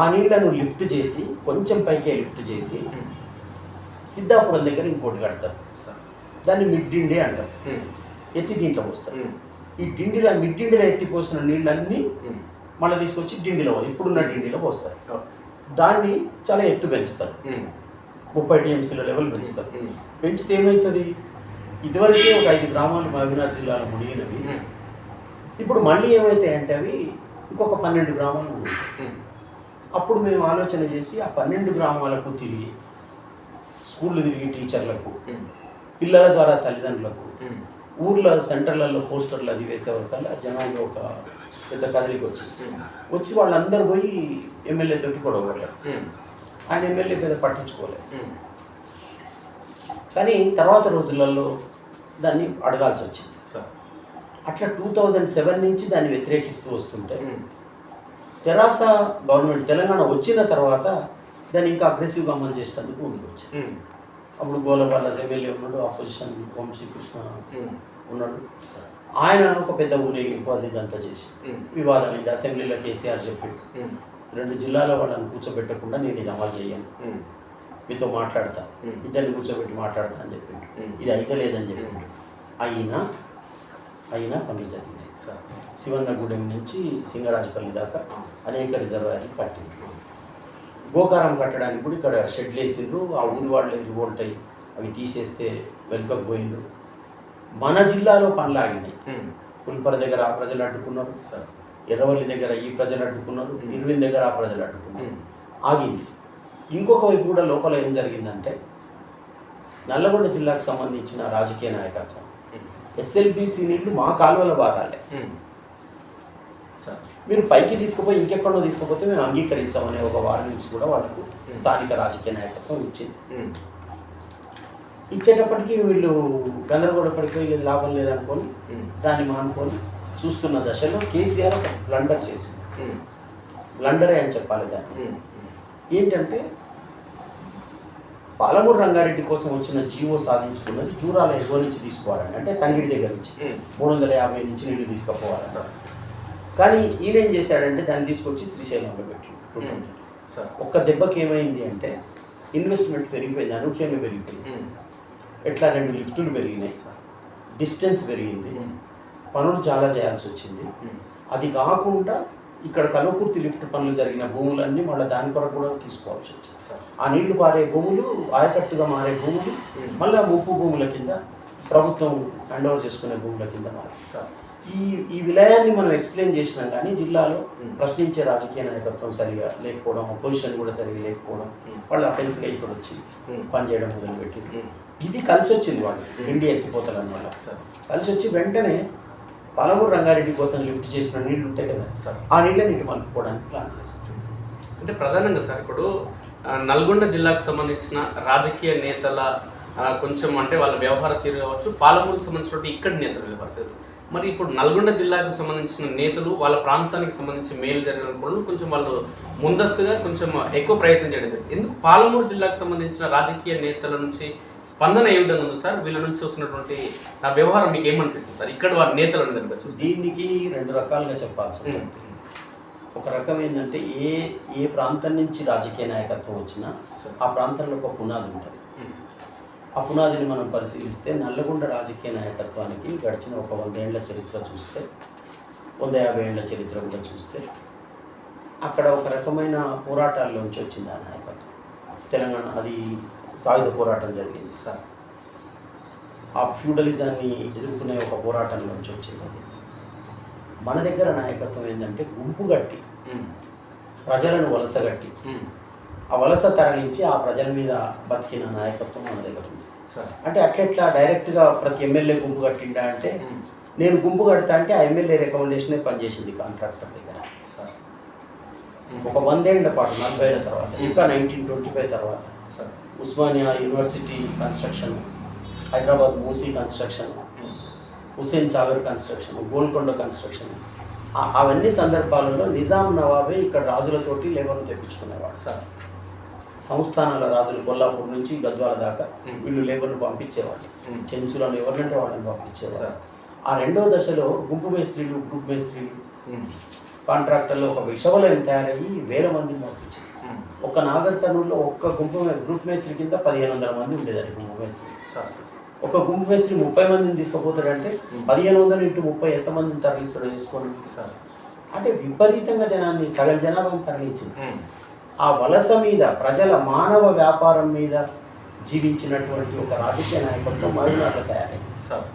ఆ నీళ్లను లిఫ్ట్ చేసి కొంచెం పైకే లిఫ్ట్ చేసి సిద్ధాపురం దగ్గర ఇంకోటి కడతారు. దాన్ని మిడ్ డిండి అంటారు. ఎత్తి దీంట్లో పోస్తారు. ఈ డిండిలో మిడ్డిండిలో ఎత్తిపోసిన నీళ్ళన్నీ మళ్ళీ తీసుకొచ్చి డిండిలో ఇప్పుడున్న డిండిలో పోస్తారు. దాన్ని చాలా ఎత్తు పెంచుతారు, 30 TMCల లెవెల్ పెంచుతారు. పెంచితే ఏమవుతుంది, ఇదివరకే ఒక 5 గ్రామాలు మహబూబ్నగర్ జిల్లాలో మునిగినవి ఇప్పుడు మళ్ళీ ఏమవుతాయంటే అవి ఇంకొక 12 గ్రామాలు మునిగితాయి. అప్పుడు మేము ఆలోచన చేసి ఆ 12 గ్రామాలకు తిరిగి స్కూళ్ళు తిరిగి టీచర్లకు, పిల్లల ద్వారా తల్లిదండ్రులకు, ఊర్ల సెంటర్లలో పోస్టర్లు అది వేసేవరకల్లా జనాల్లో ఒక పెద్ద కదలికి వచ్చి వాళ్ళందరూ పోయి ఎమ్మెల్యే తోటి గొడవ పడ్డారు. ఆయన ఎమ్మెల్యే పెద్ద పట్టించుకోలేదు. కానీ తర్వాత రోజులలో దాన్ని అడగాల్సి వచ్చింది సార్. అట్లా 2007 నుంచి దాన్ని వ్యతిరేకిస్తూ వస్తుంటే తెరాస గవర్నమెంట్ తెలంగాణ వచ్చిన తర్వాత దాన్ని ఇంకా అగ్రెసివ్గా అమలు చేసేందుకు ముందుకు వచ్చింది. అప్పుడు గోలబాల ఎమ్మెల్యే ఉన్నాడు, ఆపోజిషన్ వంశీకృష్ణ ఉన్నాడు. ఆయన ఒక పెద్ద ఊరేగింపు అది ఇదంతా చేసి వివాదమైంది. అసెంబ్లీలో కేసీఆర్ చెప్పాడు, 2 జిల్లాల వాళ్ళని కూర్చోబెట్టకుండా నేను ఇది అమలు చేయను, మీతో మాట్లాడతా, ఇద్దరిని కూర్చోబెట్టి మాట్లాడతా అని చెప్పిండు. ఇది అయితే లేదని చెప్పిండు. అయినా పనులు జరిగినాయి సార్. శివన్నగూడెం నుంచి సింగరాజపల్లి దాకా అనేక రిజర్వాయర్లు కట్టింది. గోకారం కట్టడానికి కూడా ఇక్కడ షెడ్లు వేసిండ్రు. ఆ ఊరి వాళ్ళు రివోల్ట్ అయ్యి అవి తీసేస్తే వెనుకకు పోయిండ్రు. మన జిల్లాలో పనులు ఆగినాయి. పుల్పర దగ్గర ఆ ప్రజలు అడ్డుకున్నారు సార్, ఎర్రవల్లి దగ్గర ఈ ప్రజలు అడ్డుకున్నారు, ఇరువిన్ దగ్గర ఆ ప్రజలు అడ్డుకున్నారు, ఆగింది. ఇంకొక వైపు కూడా లోపల ఏం జరిగిందంటే నల్లగొండ జిల్లాకు సంబంధించిన రాజకీయ నాయకత్వం ఎస్ఎల్బిసి నీళ్లు మా కాలువల బారాలే, మీరు పైకి తీసుకుపోయి ఇంకెక్కడో తీసుకుపోతే మేము అంగీకరించామనే ఒక వార్నింగ్స్ కూడా వాళ్ళకు స్థానిక రాజకీయ నాయకత్వం ఇచ్చింది. ఇచ్చేటప్పటికీ వీళ్ళు గందరగోళపడిపోయి ఇది లాభం లేదనుకొని దాన్ని మానుకొని చూస్తున్న దశలో కేసీఆర్ ఒక బ్లండర్ చేసింది. బ్లండరే అని చెప్పాలి దాన్ని. ఏంటంటే పాలమూరు రంగారెడ్డి కోసం వచ్చిన జీవో సాధించుకున్నది జూరాల ఎగువ నుంచి తీసుకోవాలని, అంటే తంగిడి దగ్గర నుంచి 350 నుంచి నీళ్లు తీసుకుపోవాలి సార్. కానీ ఈయనేం చేశాడంటే దాన్ని తీసుకొచ్చి శ్రీశైలంలో పెట్టి ఒక్క దెబ్బకి ఏమైంది అంటే ఇన్వెస్ట్మెంట్ పెరిగిపోయింది, అనూహ్యంగా పెరిగిపోయింది. ఎట్లా 2 లిఫ్టులు పెరిగినాయి సార్, డిస్టెన్స్ పెరిగింది, పనులు చాలా చేయాల్సి వచ్చింది. అది కాకుండా ఇక్కడ కల్వకుర్తి లిఫ్ట్ పనులు జరిగిన భూములన్నీ మళ్ళీ దాని కొరకు కూడా తీసుకోవాల్సి వచ్చింది. ఆ నీళ్లు పారే భూములు ఆయకట్టుగా మారే భూములు మళ్ళీ ముప్పు భూముల కింద ప్రభుత్వం హ్యాండ్ ఓవర్ చేసుకునే భూముల కింద మారే. ఈ విలయాన్ని మనం ఎక్స్ప్లెయిన్ చేసినాం కానీ జిల్లాలో ప్రశ్నించే రాజకీయ నాయకత్వం సరిగా లేకపోవడం, అపోజిషన్ కూడా సరిగా లేకపోవడం, వాళ్ళు అఫెన్స్గా ఇప్పుడు వచ్చి పనిచేయడం మొదలుపెట్టి ఇది కలిసి వచ్చింది. వాళ్ళు ఇండియా ఎత్తిపోతారని వల్ల కలిసి వచ్చి వెంటనే పాలమూరు రంగారెడ్డి కోసం లిఫ్ట్ చేసిన నీళ్లు ఉంటాయి కదా సార్, ఆ నీళ్ళని నీటి మలుపుకోవడానికి ప్లాన్ చేస్తారు. అంటే ప్రధానంగా సార్ ఇప్పుడు నల్గొండ జిల్లాకు సంబంధించిన రాజకీయ నేతల కొంచెం అంటే వాళ్ళ వ్యవహార తీరు కావచ్చు, పాలమూరుకు సంబంధించిన ఇక్కడి నేతల వ్యవహార తీరు, మరి ఇప్పుడు నల్గొండ జిల్లాకు సంబంధించిన నేతలు వాళ్ళ ప్రాంతానికి సంబంధించి మేలు జరిగిన పనులు కొంచెం వాళ్ళు ముందస్తుగా కొంచెం ఎక్కువ ప్రయత్నం చేయడం జరిగింది. ఎందుకు పాలమూరు జిల్లాకు సంబంధించిన రాజకీయ నేతల నుంచి స్పందన ఏ విధంగా ఉంది సార్? వీళ్ళ నుంచి వస్తున్నటువంటి ఆ వ్యవహారం మీకు ఏమనిపిస్తుంది సార్ ఇక్కడ వారి నేతల దగ్గర చూసి? దీనికి 2 రకాలుగా చెప్పాల్సి ఉంటుంది. ఒక రకం ఏంటంటే ఏ ప్రాంతం నుంచి రాజకీయ నాయకత్వం వచ్చినా ఆ ప్రాంతంలో ఒక పునాది ఉంటుంది. ఆ పునాదిని మనం పరిశీలిస్తే నల్లగొండ రాజకీయ నాయకత్వానికి గడిచిన ఒక 100 ఏళ్ల చరిత్ర చూస్తే, 150 ఏళ్ల చరిత్ర కూడా చూస్తే అక్కడ ఒక రకమైన పోరాటాల్లోంచి వచ్చింది ఆ నాయకత్వం. తెలంగాణ అది సాయుధ పోరాటం జరిగింది సార్, ఆ ఫ్యూడలిజాన్ని ఎదుర్కొనే ఒక పోరాటంలోంచి వచ్చింది అది. మన దగ్గర నాయకత్వం ఏంటంటే గుంపు గట్టి ప్రజలను వలసగట్టి ఆ వలస తరలించి ఆ ప్రజల మీద బతికిన నాయకత్వం మన దగ్గర ఉంది సార్. అంటే అట్లెట్లా డైరెక్ట్గా ప్రతి ఎమ్మెల్యే గుంపు కట్టిండా అంటే, నేను గుంపు కడతా అంటే ఆ ఎమ్మెల్యే రికమెండేషనే పనిచేసింది కాంట్రాక్టర్ దగ్గర సార్. ఒక 100 ఏళ్ల పాటు 40 ఏళ్ల తర్వాత, ఇంకా 1925 తర్వాత sir Osmania university construction, Hyderabad Musi construction, Hussain Sagar construction, Golconda construction, అవన్నీ సందర్భాలలో నిజాం నవాబే ఇక్కడ రాజులతోటి లేబర్ను తెప్పించుకునేవాడు సార్. సంస్థానాల రాజులు కొల్లాపూర్ నుంచి గద్వాల దాకా వీళ్ళు లేబర్ను పంపించేవాళ్ళు, చెంచులను ఎవరినంటే వాళ్ళని పంపించేవారు. ఆ 2వ దశలో గుంపు మేస్త్రీలు, గ్రూప్ మేస్త్రీలు, కాంట్రాక్టర్లు ఒక విషవలయం తయారయ్యి 1000 మందిని పంపించారు. ఒక నాగర్ కర్నూలులో ఒక్క గ్రూప్ మేస్త్రి కింద 1500 మంది ఉండేదాన్ని గుంపు మేస్త్రి. ఒక గుంపు మేస్త్రి 30 మందిని తీసుకుపోతాడంటే 1500 × 30 ఎంతమందిని తరలిస్తాడో చూసుకోండి సార్. అంటే విపరీతంగా జనాన్ని, సగం జనాభాని తరలించింది. ఆ వలస మీద, ప్రజల మానవ వ్యాపారం మీద జీవించినటువంటి ఒక రాజకీయ నాయకత్వం మహబూబ్నగర్లో తయారైంది సార్.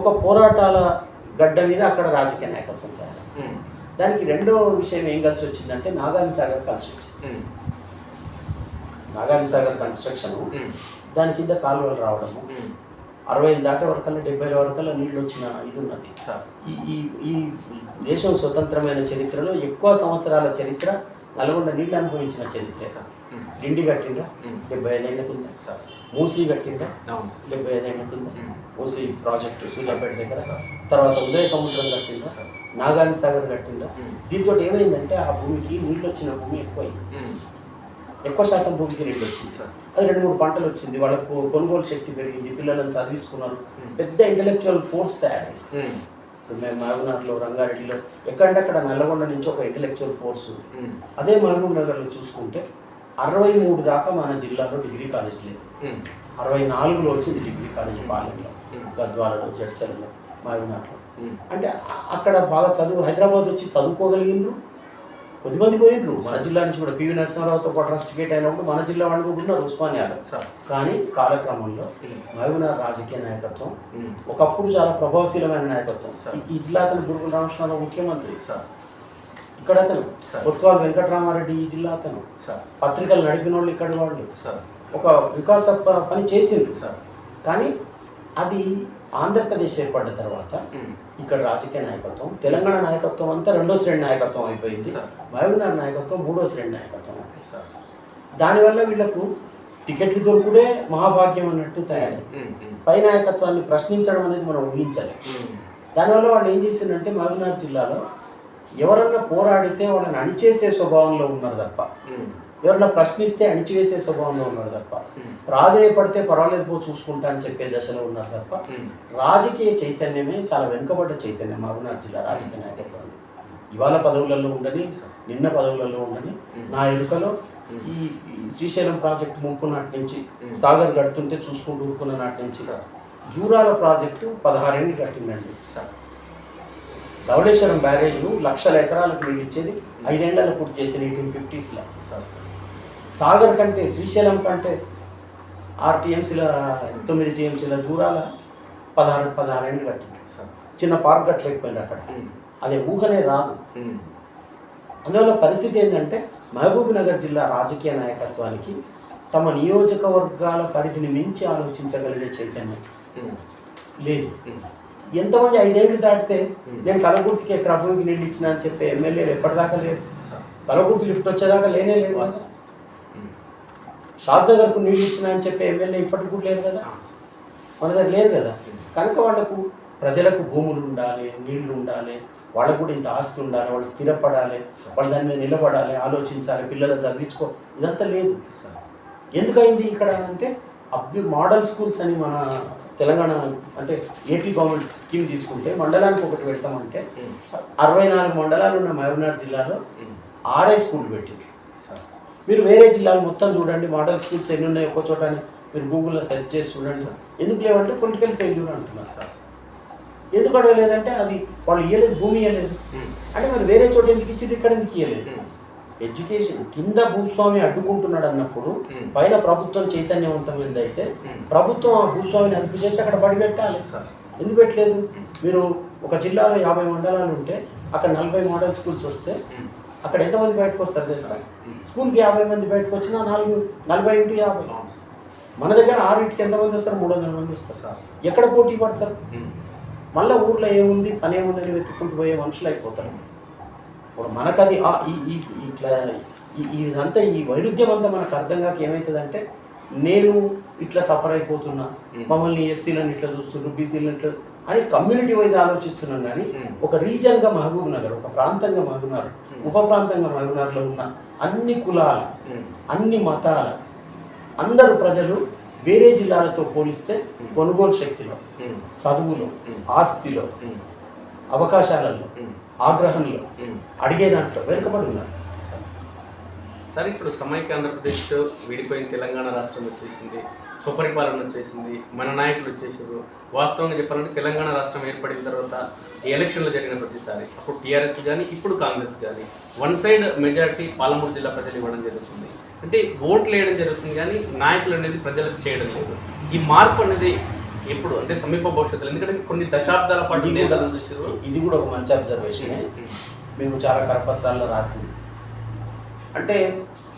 ఒక పోరాటాల గడ్డ మీద అక్కడ రాజకీయ నాయకత్వం తయారైంది. దానికి 2వ విషయం ఏం కలిసి వచ్చిందంటే నాగార్జున సాగర్ కలిసి వచ్చింది. నాగార్జున సాగర్ కన్స్ట్రక్షన్, దాని కింద కాలువలు రావడము, 60 దాటే వరకల్లా 70 వరకల్లా నీళ్ళు వచ్చిన ఇది ఉన్నది. ఈ దేశం స్వతంత్రమైన చరిత్రలో ఎక్కువ సంవత్సరాల చరిత్ర నల్గొండ నీళ్ళు అనుభవించిన చరిత్ర. డిండి కట్టిండ్రా 75 ఏళ్ల కింద, మూసీ కట్టిండ్రా 75 ఏళ్ల కింద, మూసీ ప్రాజెక్టు సూర్యాపేట దగ్గర, తర్వాత ఉదయ సముద్రం కట్టిండ్రా, నాగార్జున సాగర్ కట్టిండ్రా. దీంతో ఏమైందంటే ఆ భూమికి నీళ్ళు వచ్చిన భూమి ఎక్కువ శాతం భూమికి నీళ్ళు వచ్చింది సార్. అది 2-3 పంటలు వచ్చింది, వాళ్ళకు కొనుగోలు శక్తి పెరిగింది, పిల్లలను చదివించుకున్నారు, పెద్ద ఇంటలెక్చువల్ ఫోర్స్ తయారైంది. ఇప్పుడు మేము మహబూబ్నగర్లో, రంగారెడ్డిలో ఎక్కడంటే అక్కడ నల్లగొండ నుంచి ఒక ఇంటలెక్చువల్ ఫోర్స్ ఉంది. అదే మహబూబ్నగర్లో చూసుకుంటే 63 దాకా మన జిల్లాలో డిగ్రీ కాలేజ్ లేదు. 64లో వచ్చింది డిగ్రీ కాలేజ్ పాలెంలో, గద్వాలలో, జడ్చర్లలో, మహబూబ్నగర్లో. అంటే అక్కడ బాగా హైదరాబాద్ వచ్చి చదువుకోగలిగినారు, కొద్దిమంది పోయినరు. మన జిల్లా నుంచి కూడా పివి నరసింహారావుతో పాటు టికెట్ అయినప్పుడు మన జిల్లా వాళ్ళు కూడా ఉన్నారు ఉస్మానియాలో. కానీ కాలక్రమంలో మహబూబ్నగర్ రాజకీయ నాయకత్వం ఒకప్పుడు చాలా ప్రభావశీలమైన నాయకత్వం. ఈ జిల్లా అతను గురుగుల రామకృష్ణరావు ముఖ్యమంత్రి సార్, ఇక్కడ అతను కొత్వాల్ వెంకటరామారెడ్డి ఈ జిల్లా అతను, పత్రికలు నడిపిన వాళ్ళు ఇక్కడ వాళ్ళు. ఒక వికాస పని చేసింది సార్. కానీ అది ఆంధ్రప్రదేశ్ ఏర్పడ్డ తర్వాత ఇక్కడ రాజకీయ నాయకత్వం, తెలంగాణ నాయకత్వం అంతా రెండో శ్రేణి నాయకత్వం అయిపోయింది. మహబూబ్నగర్ నాయకత్వం మూడో శ్రేణి నాయకత్వం అయిపోయింది. దానివల్ల వీళ్ళకు టికెట్లు దొరుకుడే మహాభాగ్యం అన్నట్టు తయారైంది. పై నాయకత్వాన్ని ప్రశ్నించడం అనేది మనం ఊహించలేం. దానివల్ల వాళ్ళు ఏం చేసిందంటే మహబూబ్నగర్ జిల్లాలో ఎవరన్నా పోరాడితే వాళ్ళని అణిచేసే స్వభావంలో ఉన్నారు తప్ప, ఎవరన్నా ప్రశ్నిస్తే అణిచివేసే స్వభావంలో ఉన్నారు తప్ప, ప్రాధేయపడితే పర్వాలేదు పో చూసుకుంటా అని చెప్పే దశలో ఉన్నారు తప్ప, రాజకీయ చైతన్యమే చాలా వెనుకబడ్డ చైతన్యం మహబూబ్నగర్ జిల్లా రాజకీయ నాయకత్వం. ఇవాళ పదవులలో ఉండని, నిన్న పదవులలో ఉండని, నా ఎరుకలో ఈ శ్రీశైలం ప్రాజెక్టు ముంపు నాటి నుంచి, సాగర్ గడుతుంటే చూసుకుంటూ ఊరుకున్న నాటి నుంచి, జూరాల ప్రాజెక్టు 16 ఏళ్ళు కట్టిందండి. ధవళేశ్వరం బ్యారేజ్ను లక్షల ఎకరాలకు నీళ్ళు ఇచ్చేది 5 ఏళ్లలో పూర్తి చేసిన 1850s. సాగర్ కంటే, శ్రీశైలం కంటే 6 టీఎంసీల 9 టీఎంసీల జూరాల 16 ఏళ్ళు కట్టింది. చిన్న పార్క్ కట్టలేకపోయింది అక్కడ. అదే ఊహనే రాదు. అందువల్ల పరిస్థితి ఏంటంటే మహబూబ్ నగర్ జిల్లా రాజకీయ నాయకత్వానికి తమ నియోజకవర్గాల పరిధిని మించి ఆలోచించగలిగే చైతన్యం లేదు. ఎంతమంది 5 ఏళ్ళు దాటితే నేను కలగుర్తికి ఎక్కడ అభివృద్ధికి నీళ్ళు ఇచ్చిన అని చెప్పే ఎమ్మెల్యేలు ఎప్పటిదాకా లేరు. కలగుర్తి లిఫ్ట్ వచ్చేదాకా లేనే లేదు. షాద్ నగర్కు నీళ్ళు ఇచ్చిన అని చెప్పే ఎమ్మెల్యే ఇప్పటికి కూడా లేదు కదా, మన దగ్గర లేదు కదా. కనుక వాళ్లకు ప్రజలకు భూములు ఉండాలి, నీళ్లు ఉండాలి, వాళ్ళకు కూడా ఇంత ఆస్తి ఉండాలి, వాళ్ళు స్థిరపడాలి, వాళ్ళు దాని మీద నిలబడాలి, ఆలోచించాలి, పిల్లలు చదివించుకో, ఇదంతా లేదు. ఎందుకైంది ఇక్కడ అంటే మోడల్ స్కూల్స్ అని మన తెలంగాణ అంటే ఏపీ గవర్నమెంట్ స్కీమ్ తీసుకుంటే మండలానికి ఒకటి పెడతామంటే 64 మండలాలు ఉన్న మహబూబ్నగర్ జిల్లాలో 6 స్కూళ్ళు పెట్టింది. మీరు వేరే జిల్లాలు మొత్తం చూడండి, మోడల్ స్కూల్స్ ఎన్ని ఉన్నాయి ఒక్కో చోట మీరు గూగుల్లో సెర్చ్ చేసి చూడండి. ఎందుకు లేవంటే పొలిటికల్ ఫెయిల్యూర్ అంటున్నారు సార్. ఎందుకు అడగలేదంటే అది వాళ్ళు ఇవ్వలేదు, భూమి ఇవ్వలేదు అంటే మరి వేరే చోట ఎందుకు ఇచ్చింది, ఇక్కడ ఎందుకు ఇవ్వలేదు? ఎడ్యుకేషన్ కింద భూస్వామి అడ్డుకుంటున్నాడు అన్నప్పుడు పైన ప్రభుత్వం చైతన్యవంతమైంది అయితే ప్రభుత్వం ఆ భూస్వామిని అదుపు చేసి అక్కడ బడి పెట్టాలి. ఎందుకు పెట్టలేదు? మీరు ఒక జిల్లాలో 50 మండలాలు ఉంటే అక్కడ 40 మోడల్ స్కూల్స్ వస్తే అక్కడ ఎంతమంది బయటకు వస్తారు తెలుసా? స్కూల్కి 50 మంది బయటకు వచ్చినా 40 ఇంటూ 50. మన దగ్గర 6 ఎంతమంది వస్తారు? 300 మంది వస్తారు. ఎక్కడ పోటీ పడతారు? మళ్ళీ ఊర్లో ఏముంది, పని ఏముందని వెతుక్కుంటూ పోయే మనుషులు అయిపోతారు. ఇప్పుడు మనకది ఇట్లా ఇదంతా ఈ వైరుధ్యం అంతా మనకు అర్థం కాక ఏమవుతుందంటే నేను ఇట్లా సఫర్ అయిపోతున్నా, మమ్మల్ని ఎస్సీలను ఇట్లా చూస్తున్నారు, బీసీలను ఇట్లా అని కమ్యూనిటీ వైజ్ ఆలోచిస్తున్నాం. కానీ ఒక రీజన్గా మహబూబ్ నగర్, ఒక ప్రాంతంగా మహబూబ్ నగర్, ఉప ప్రాంతంగా మహబూబ్ నగర్లో ఉన్న అన్ని కులాల, అన్ని మతాల అందరు ప్రజలు వేరే జిల్లాలతో పోలిస్తే కొనుగోలు శక్తిలో, చదువులో, ఆస్తిలో, అవకాశాలలో, ఆగ్రహంలో, అడిగే దాంట్లో వెనుకబడి ఉన్నారు. సరే, ఇప్పుడు సమైక్య ఆంధ్రప్రదేశ్ విడిపోయిన తెలంగాణ రాష్ట్రం వచ్చేసింది, స్వపరిపాలన వచ్చేసింది, మన నాయకులు వచ్చేసారు. వాస్తవంగా చెప్పాలంటే తెలంగాణ రాష్ట్రం ఏర్పడిన తర్వాత ఈ ఎలక్షన్లు జరిగిన ప్రతిసారి అప్పుడు టీఆర్ఎస్ కానీ ఇప్పుడు కాంగ్రెస్ కానీ వన్ సైడ్ మెజారిటీ పాలమూరు జిల్లా ప్రజలు ఇవ్వడం జరుగుతుంది. అంటే ఓట్లు వేయడం జరుగుతుంది కానీ నాయకులు అనేది ప్రజలకు చేయడం లేదు. ఈ మార్పు అనేది ఎప్పుడు అంటే సమీప భవిష్యత్తులో, ఎందుకంటే కొన్ని దశాబ్దాల పాటు చూసారు. ఇది కూడా ఒక మంచి అబ్జర్వేషన్. మేము చాలా కరపత్రాల్లో రాసింది అంటే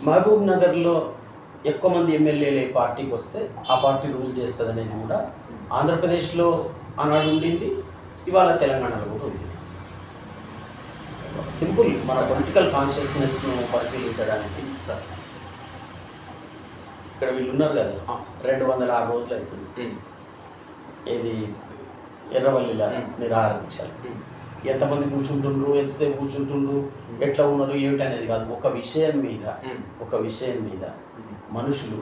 మహబూబ్ నగర్లో ఎక్కువ మంది ఎమ్మెల్యేలు ఏ పార్టీకి వస్తే ఆ పార్టీ రూల్ చేస్తుంది అనేది కూడా ఆంధ్రప్రదేశ్లో ఆనాడు ఉండింది, ఇవాళ తెలంగాణలో కూడా ఉంది. సింపుల్ మన పొలిటికల్ కాన్షియస్నెస్ను పరిశీలించడానికి సార్ ఇక్కడ వీళ్ళు ఉన్నారు కదా, 206 రోజులు అవుతుంది ఏది ఎర్రవల్లిల నిరాహార దీక్షలు. ఎంతమంది కూర్చుంటుండ్రు, ఎంతసేపు కూర్చుంటుండ్రు, ఎట్లా ఉన్నారు ఏమిటి అనేది కాదు. ఒక విషయం మీద మనుషులు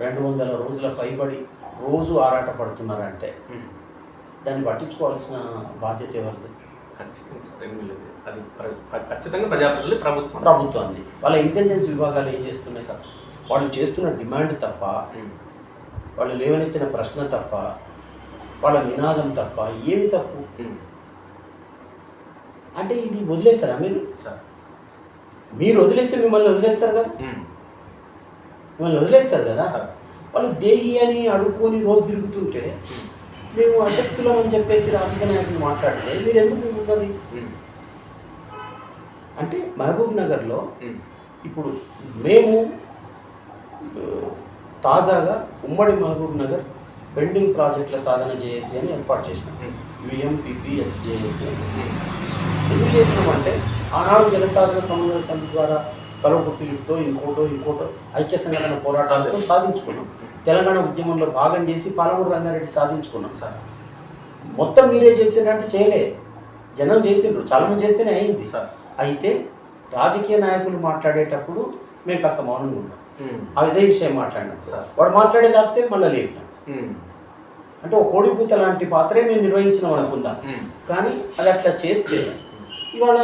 200 రోజుల పైబడి రోజు ఆరాట పడుతున్నారంటే దాన్ని పట్టించుకోవాల్సిన బాధ్యత ఎవరిది? ఖచ్చితంగా ప్రజాప్రతినిధులు, ప్రభుత్వాన్ని. వాళ్ళ ఇంటెలిజెన్స్ విభాగాలు ఏం చేస్తున్నాయి సార్? వాళ్ళు చేస్తున్న డిమాండ్ తప్ప, వాళ్ళు లేవనెత్తిన ప్రశ్న తప్ప, వాళ్ళ నినాదం తప్ప ఏమి తప్పు అంటే ఇది వదిలేస్తారా మీరు? మీరు వదిలేస్తే మిమ్మల్ని వదిలేస్తారు కదా, వాళ్ళు దేహి అని అడుక్కొని రోజు తిరుగుతుంటే మేము అశక్తులం అని చెప్పేసి రాజకీయ నాయకులు మాట్లాడితే మీరు ఎందుకు ఉన్నది అంటే మహబూబ్ నగర్లో ఇప్పుడు మేము తాజాగా ఉమ్మడి మహబూబ్ నగర్ పెండింగ్ ప్రాజెక్టుల సాధన జేఏసీ అని ఏర్పాటు చేసినాం. UMPPSJAC అని ఎందుకు చేసినామంటే ఆనాడు జలసాధన సమన్వయ సమితి ద్వారా కల్వకుర్తి లిఫ్టో ఇంకోటో ఐక్య సంఘటన పోరాటాలతో సాధించుకున్నాం. తెలంగాణ ఉద్యమంలో భాగం చేసి పాలమూరు రంగారెడ్డి సాధించుకున్నాం. సార్ మొత్తం మీరే చేసిందంటే చేయలే, జనం చేసిండ్రు, చాలామంది చేస్తేనే అయింది. అయితే రాజకీయ నాయకులు మాట్లాడేటప్పుడు మేము కాస్త మౌనంగా ఉన్నాం. అదే విషయం మాట్లాడినాం. సార్ వాడు మాట్లాడే తప్పితే మళ్ళీ లేపినాం. అంటే ఒక కోడి కూత లాంటి పాత్రే మేము నిర్వహించినాం అనుకుందాం. కానీ అది అట్లా చేస్తే ఇవాళ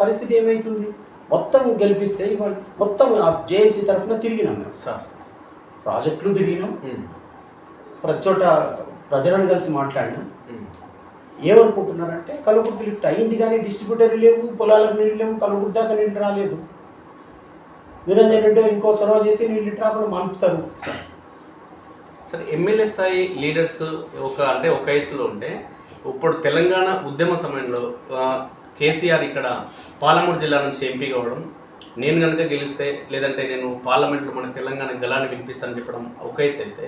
పరిస్థితి ఏమవుతుంది? మొత్తం గెలిపిస్తే ఇవాళ మొత్తం జేఏసీ తరఫున తిరిగినాం మేము. సార్ ప్రాజెక్టులు తిరిగినాం, ప్రతి చోట ప్రజలను కలిసి మాట్లాడినాం. ఏమనుకుంటున్నారంటే కల్వకుర్తి లిఫ్ట్ అయింది కానీ డిస్ట్రిబ్యూటర్ లేవు, పొలాలకు నీళ్ళు లేవు, కల్వకుర్తి దాకా నీళ్ళు రాలేదు. నిరంజన్ రెడ్డి ఇంకో చొరవ చేసి నీళ్ళు రాకుండా మలుపుతారు. సరే, ఎమ్మెల్యే స్థాయి లీడర్స్ ఒక ఎత్తులో ఉంటే ఇప్పుడు తెలంగాణ ఉద్యమ సమయంలో కేసీఆర్ ఇక్కడ పాలమూరు జిల్లా నుంచి ఎంపీ కావడం, నేను కనుక గెలిస్తే లేదంటే నేను పార్లమెంట్లో మన తెలంగాణ గలాన్ని వినిపిస్తానని చెప్పడం ఒక ఎత్తు అయితే,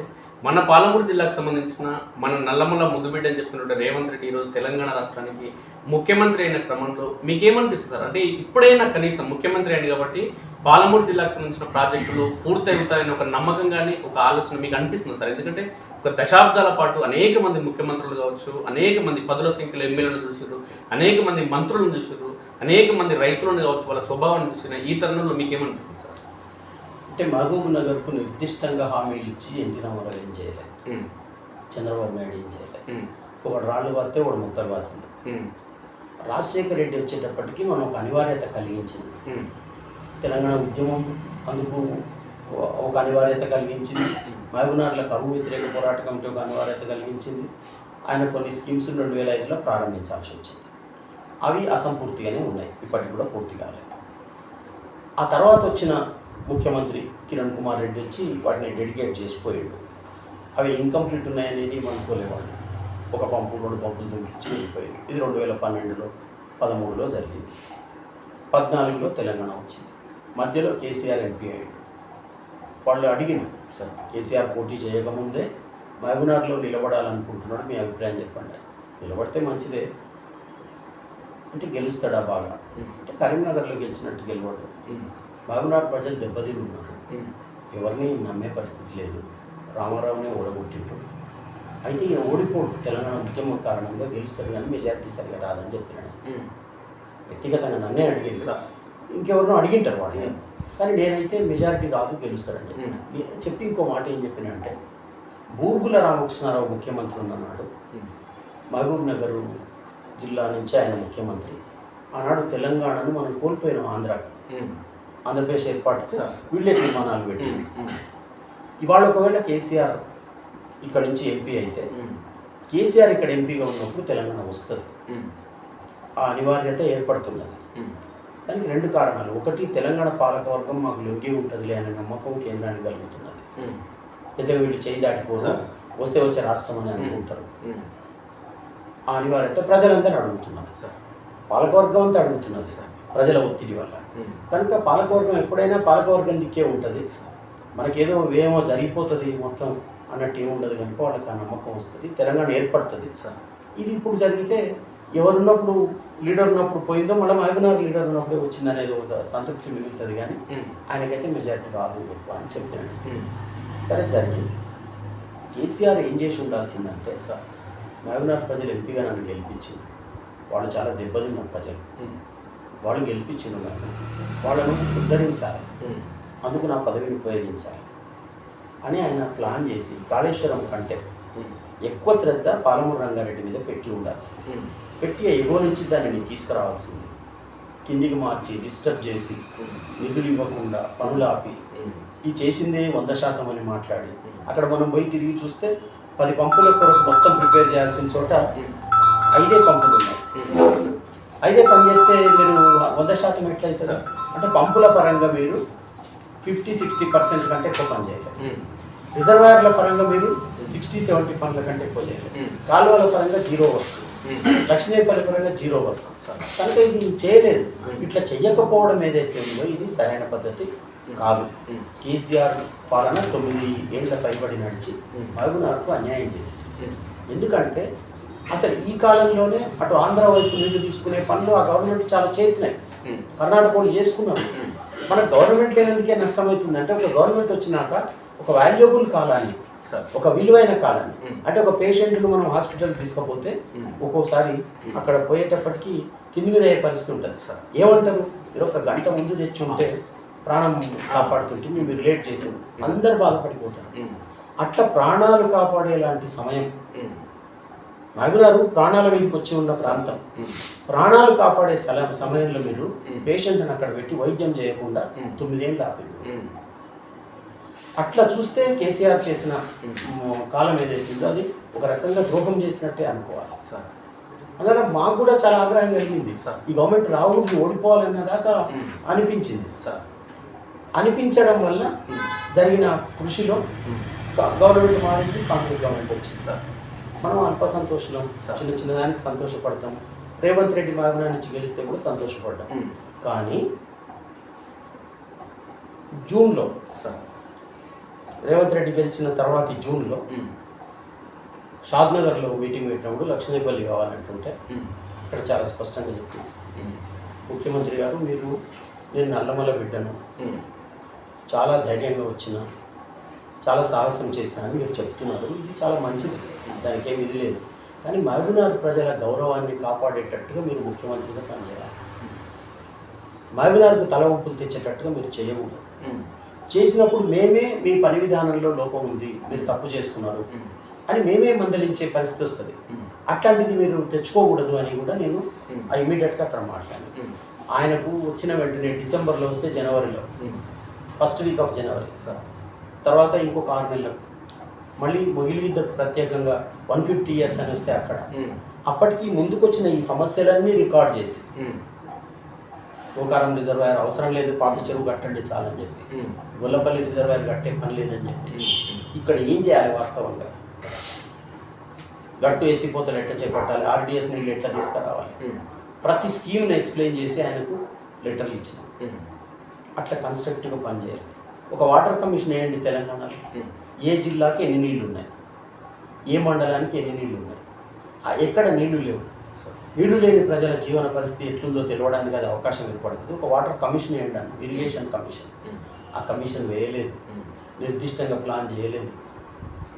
మన పాలమూరు జిల్లాకు సంబంధించిన మన నల్లమల్ల ముద్దుబిడ్డ అని చెప్పినట్టు రేవంత్ రెడ్డి ఈరోజు తెలంగాణ రాష్ట్రానికి ముఖ్యమంత్రి అయిన క్రమంలో మీకేమనిపిస్తుంది సార్? అంటే ఇప్పుడైనా కనీసం ముఖ్యమంత్రి అయింది కాబట్టి పాలమూరు జిల్లాకు సంబంధించిన ప్రాజెక్టులు పూర్తవుతాయని ఒక నమ్మకం కానీ ఒక ఆలోచన మీకు అనిపిస్తుంది సార్? ఎందుకంటే ఒక దశాబ్దాల పాటు అనేక మంది ముఖ్యమంత్రులు కావచ్చు, అనేక మంది పదుల సంఖ్యలో ఎమ్మెల్యేలను చూసారు, అనేక మంది మంత్రులను చూసారు, అనేక మంది రైతులను కావచ్చు, వాళ్ళ స్వభావాన్ని చూసిన ఈ తరుణంలో మీకేమనిపిస్తుంది సార్? అంటే మహబూబ్ నగర్కు నిర్దిష్టంగా హామీలు ఇచ్చి ఎన్టీ రామారావు ఏం చేయలేదు, చంద్రబాబు నాయుడు ఏం చేయలేదు. ఒకడు రాళ్ళు వాతే ఒకడు ముక్కలు వాతుంది. రాజశేఖర రెడ్డి వచ్చేటప్పటికి మనం ఒక అనివార్యత కలిగించింది. తెలంగాణ ఉద్యమం అందుకు ఒక అనివార్యత కలిగించింది. మహబూబ్నగర్లో కరువు వ్యతిరేక పోరాట కమిటీ ఒక అనివార్యత కలిగించింది. ఆయన కొన్ని స్కీమ్స్ 2005లో ప్రారంభించాల్సి వచ్చింది. అవి అసంపూర్తిగానే ఉన్నాయి, ఇప్పటికి కూడా పూర్తి కాలేదు. ఆ తర్వాత వచ్చిన ముఖ్యమంత్రి కిరణ్ కుమార్ రెడ్డి వచ్చి వాటిని డెడికేట్ చేసిపోయాడు. అవి ఇన్కంప్లీట్ ఉన్నాయనేది అనుకోలేవాళ్ళు. ఒక పంపు 2 పంపులు దుంకిచ్చి వెళ్ళిపోయారు. ఇది 2012లో 13లో జరిగింది. 14లో తెలంగాణ వచ్చింది. మధ్యలో కేసీఆర్ ఎంపీ అయ్యాడు. వాళ్ళు అడిగినారు, సార్ కేసీఆర్ పోటీ చేయకముందే మహబూబ్నగర్లో నిలబడాలనుకుంటున్నాడు, మీ అభిప్రాయం చెప్పండి. నిలబడితే మంచిదే అంటే గెలుస్తాడా బాగా అంటే కరీంనగర్లో గెలిచినట్టు గెలవడు. మహబూబ్నగర్ ప్రజలు దెబ్బతిని ఉన్నారు, ఎవరిని నమ్మే పరిస్థితి లేదు. రామారావునే ఓడగొట్టిండు. అయితే ఈయన ఓడిపోడు, తెలంగాణ ఉద్యమం కారణంగా గెలుస్తాడు కానీ మెజారిటీ సరిగా రాదని చెప్తున్నాడు. వ్యక్తిగతంగా నన్నే అడిగింది, సార్ ఇంకెవరినో అడిగింటారు వాళ్ళు, కానీ నేనైతే మెజారిటీ రాదు గెలుస్తాడని చెప్పి ఇంకో మాట ఏం చెప్పినంటే, బూర్గుల రామకృష్ణారావు ముఖ్యమంత్రి ఉన్నాడు, మహబూబ్ నగర్ జిల్లా నుంచి ఆయన ముఖ్యమంత్రి. ఆనాడు తెలంగాణను మనం కోల్పోయినాం, ఆంధ్రప్రదేశ్ ఏర్పాటు వీళ్ళే తీర్మానాలు పెట్టి. ఇవాళ ఒకవేళ కేసీఆర్ ఇక్కడ నుంచి ఎంపీ అయితే, కేసీఆర్ ఇక్కడ ఎంపీగా ఉన్నప్పుడు తెలంగాణ వస్తుంది, ఆ అనివార్యత ఏర్పడుతున్నది. దానికి 2 కారణాలు. ఒకటి, తెలంగాణ పాలకవర్గం మాకు లొంగి ఉంటుందిలే అనే నమ్మకం కేంద్రానికి కలుగుతున్నది. పెద్దగా వీళ్ళు చేయి దాటిపోవడం, వస్తే వచ్చే రాష్ట్రం అని అనుకుంటారు. ఆ అనివార్యత ప్రజలంతా అడుగుతున్నారు సార్, పాలకవర్గం అంతా అడుగుతున్నది సార్ ప్రజల ఒత్తిడి వల్ల. కనుక పాలకవర్గం ఎప్పుడైనా పాలకవర్గం దిక్కే ఉంటుంది. మనకేదో ఏమో జరిగిపోతుంది మొత్తం అన్నట్టు ఏముండదు కనుక వాళ్ళకి ఆ నమ్మకం వస్తుంది, తెలంగాణ ఏర్పడుతుంది సార్. ఇది ఇప్పుడు జరిగితే ఎవరున్నప్పుడు లీడర్ ఉన్నప్పుడు పోయిందో మళ్ళీ మహబూబ్నగర్ లీడర్ ఉన్నప్పుడే వచ్చింది అనేది ఒక సంతృప్తి మిగులుతుంది, కానీ ఆయనకైతే మెజారిటీ రాదు ఎక్కువ అని చెప్పినాడు. సరే జరిగింది. కేసీఆర్ ఏం చేసి ఉండాల్సిందంటే, సార్ మహబూబ్నగర్ ప్రజలు ఎంపీగా నన్ను గెలిపించింది, వాళ్ళు చాలా దెబ్బతిన్న ప్రజలు, వాళ్ళు గెలిపించిన వాళ్ళను ఉద్ధరించాలి, అందుకు నా పదవిని ఉపయోగించాలి అని ఆయన ప్లాన్ చేసి కాళేశ్వరం కంటే ఎక్కువ శ్రద్ధ పాలమూరు రంగారెడ్డి మీద పెట్టి ఉండాల్సింది. పెట్టి ఎగో నుంచి దానిని తీసుకురావాల్సింది, కిందికి మార్చి డిస్టర్బ్ చేసి నిధులు ఇవ్వకుండా పనులు ఆపి ఈ చేసిందే 100% అని మాట్లాడి, అక్కడ మనం పోయి తిరిగి చూస్తే 10 పంపుల కొరకు మొత్తం ప్రిపేర్ చేయాల్సిన చోట 5 పంపులు ఉన్నాయి. 5 పని చేస్తే మీరు 100% ఎట్లయితుంది అంటే, పంపుల పరంగా మీరు 50-60% కంటే ఎక్కువ పని చేయలేదు. రిజర్వాయర్ల పరంగా మీరు 60-70 పనుల కంటే ఎక్కువ చేయలేదు. కాలువల పరంగా జీరో వర్క్, లక్ష్మీపల్లి పరంగా జీరో వర్క్. కనుక ఇది చేయలేదు. ఇట్లా చెయ్యకపోవడం ఏదైతే ఉందో ఇది సరైన పద్ధతి కాదు. కేసీఆర్ పాలన 9 ఏళ్ల పైబడి నడిచి మహబూబ్నగర్కు అన్యాయం చేసింది. ఎందుకంటే అసలు ఈ కాలంలోనే అటు ఆంధ్ర వైపు నీళ్లు తీసుకునే పనులు ఆ గవర్నమెంట్ చాలా చేసినాయి. కర్ణాటక వాళ్ళు చేసుకున్నారు. మన గవర్నమెంట్ లేనందుకే నష్టమవుతుందంటే ఒక గవర్నమెంట్ వచ్చినాక ఒక వాల్యుబుల్ కాలాన్ని, ఒక విలువైన కాలాన్ని, అంటే ఒక పేషెంట్ను మనం హాస్పిటల్ తీసుకపోతే ఒక్కోసారి అక్కడ పోయేటప్పటికి కింది మీద అయ్యే పరిస్థితి ఉంటుంది. ఏమంటారు, మీరు ఒక గంట ముందు తెచ్చి ఉంటే ప్రాణం కాపాడుతుంటే మీరు లేట్ చేసింది, అందరు బాధపడిపోతారు. అట్లా ప్రాణాలు కాపాడేలాంటి సమయం మహబూబ్నగర్ ప్రాణాల మీదకి వచ్చి ఉన్న ప్రాంతం. ప్రాణాలు కాపాడే సమయంలో మీరు పేషెంట్ని అక్కడ పెట్టి వైద్యం చేయకుండా 9 ఏళ్ళు ఆపింది. అట్లా చూస్తే కేసీఆర్ చేసిన కాలం ఏదైతుందో అది ఒక రకంగా ద్రోహం చేసినట్టే అనుకోవాలి. అందువల్ల మాకు కూడా చాలా ఆగ్రహం కలిగింది. ఈ గవర్నమెంట్ రాహుల్కి ఓడిపోవాలన్న దాకా అనిపించింది. అనిపించడం వల్ల జరిగిన కృషిలో గవర్నమెంట్ మారింది, కాంగ్రెస్ గవర్నమెంట్ వచ్చింది. మనం అల్ప సంతోషం, చిన్న చిన్నదానికి సంతోషపడతాం. రేవంత్ రెడ్డి మహబూబ్నగర్ నుంచి గెలిస్తే కూడా సంతోషపడ్డాం. కానీ జూన్లో రేవంత్ రెడ్డి గెలిచిన తర్వాత జూన్లో షాద్నగర్లో మీటింగ్ పెట్టినప్పుడు లక్ష్మీపల్లి కావాలంటుంటే అక్కడ చాలా స్పష్టంగా చెప్పింది ముఖ్యమంత్రి గారు, నేను నల్లమల బిడ్డను, చాలా ధైర్యంగా వచ్చిన, చాలా సాహసం చేసినానని మీరు చెప్తున్నారు. ఇది చాలా మంచిది, దానికి ఏమి ఇది లేదు. కానీ మహబూబ్నగర్ ప్రజల గౌరవాన్ని కాపాడేటట్టుగా మీరు ముఖ్యమంత్రిగా పనిచేయాలి. మహబూబ్నగర్కు తల వంపులు తెచ్చేటట్టుగా మీరు చేయకూడదు. చేసినప్పుడు మేమే మీ పని విధానంలో లోపం ఉంది, మీరు తప్పు చేస్తున్నారు అని మేమే మందలించే పరిస్థితి వస్తుంది. అట్లాంటిది మీరు తెచ్చుకోకూడదు అని కూడా నేను ఇమీడియట్గా అక్కడ మాట్లాడాను. ఆయనకు వచ్చిన వెంటనే డిసెంబర్లో వస్తే జనవరిలో, ఫస్ట్ వీక్ ఆఫ్ జనవరి తర్వాత ఇంకొక 6 నెలలకు మళ్ళీ మొగిలిగిద్దకు ప్రత్యేకంగా 150 years అని వస్తే అక్కడ అప్పటికి ముందుకొచ్చిన ఈ సమస్యలన్నీ రికార్డ్ చేసి గోకారం రిజర్వాయర్ అవసరం లేదు, పాత చెరువు కట్టండి చాలని చెప్పి, గొల్లపల్లి రిజర్వాయర్ కట్టే పని లేదని చెప్పేసి ఇక్కడ ఏం చేయాలి, వాస్తవంగా గట్టు ఎత్తిపోతలు ఎట్లా చేపట్టాలి, ఆర్డిఎస్ నీళ్ళు ఎట్లా తీసుకురావాలి, ప్రతి స్కీమ్ని ఎక్స్ప్లెయిన్ చేసి ఆయనకు లెటర్లు ఇచ్చిన. అట్లా కన్స్ట్రక్టివ్గా పనిచేయాలి. ఒక వాటర్ కమిషన్ వేయండి తెలంగాణలో, ఏ జిల్లాకి ఎన్ని నీళ్లు ఉన్నాయి, ఏ మండలానికి ఎన్ని నీళ్లు ఉన్నాయి, ఎక్కడ నీళ్లు లేవు, నీళ్లు లేని ప్రజల జీవన పరిస్థితి ఎట్లుందో తెలియడానికి అది అవకాశం ఏర్పడుతుంది. ఒక వాటర్ కమిషన్ వేయండి, ఇరిగేషన్ కమిషన్. ఆ కమిషన్ వేయలేదు, నిర్దిష్టంగా ప్లాన్ చేయలేదు.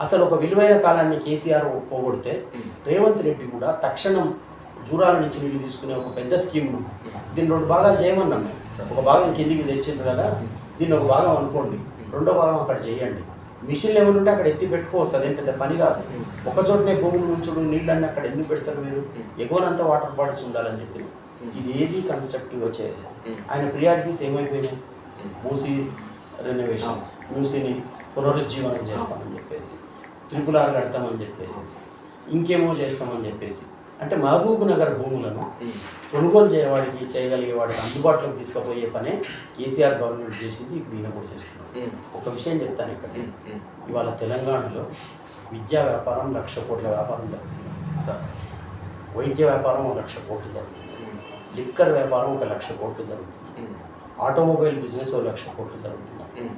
అసలు ఒక విలువైన కాలాన్ని కేసీఆర్ పోగొడితే రేవంత్ రెడ్డి కూడా తక్షణం జూరాల నుంచి నీళ్ళు తీసుకునే ఒక పెద్ద స్కీమ్ను దీన్ని 2 భాగాలు చేయమన్నాం మేము. ఒక భాగం కిందికి తెచ్చింది కదా, దీన్ని ఒక భాగం అనుకోండి, రెండో భాగం అక్కడ చేయండి. మిషన్లు ఏమైనా ఉంటే అక్కడ ఎత్తి పెట్టుకోవచ్చు, అదేం పెద్ద పని కాదు. ఒక చోటనే భూములు ఉంచుడు, నీళ్ళన్నీ అక్కడ ఎందుకు పెడతారు మీరు, ఎగువనంతా వాటర్ బాటిల్స్ ఉండాలని చెప్పి ఇది ఏది కన్స్ట్రక్టివ్గా చేయలేదు. ఆయన ప్రియారిటీస్ ఏమైపోయినాయి, మూసీ రెనోవేషన్, మూసీని పునరుజ్జీవనం చేస్తామని చెప్పేసి, RRR కడతామని చెప్పేసి, ఇంకేమో చేస్తామని చెప్పేసి. అంటే మహబూబ్ నగర్ భూములను కొనుగోలు చేయగలిగేవాడికి అందుబాటులోకి తీసుకుపోయే పనే కేసీఆర్ గవర్నమెంట్ చేసింది, ఇప్పుడు ఈయన కూడా చేస్తున్నారు. ఒక విషయం చెప్తాను ఇక్కడ, ఇవాళ తెలంగాణలో విద్యా వ్యాపారం 1,00,000 కోట్ల వ్యాపారం జరుగుతుంది సార్, వైద్య వ్యాపారం 1,00,000 కోట్లు జరుగుతుంది, లిక్కర్ వ్యాపారం 1,00,000 కోట్లు జరుగుతుంది, ఆటోమొబైల్ బిజినెస్ 1,00,000 కోట్లు జరుగుతుంది,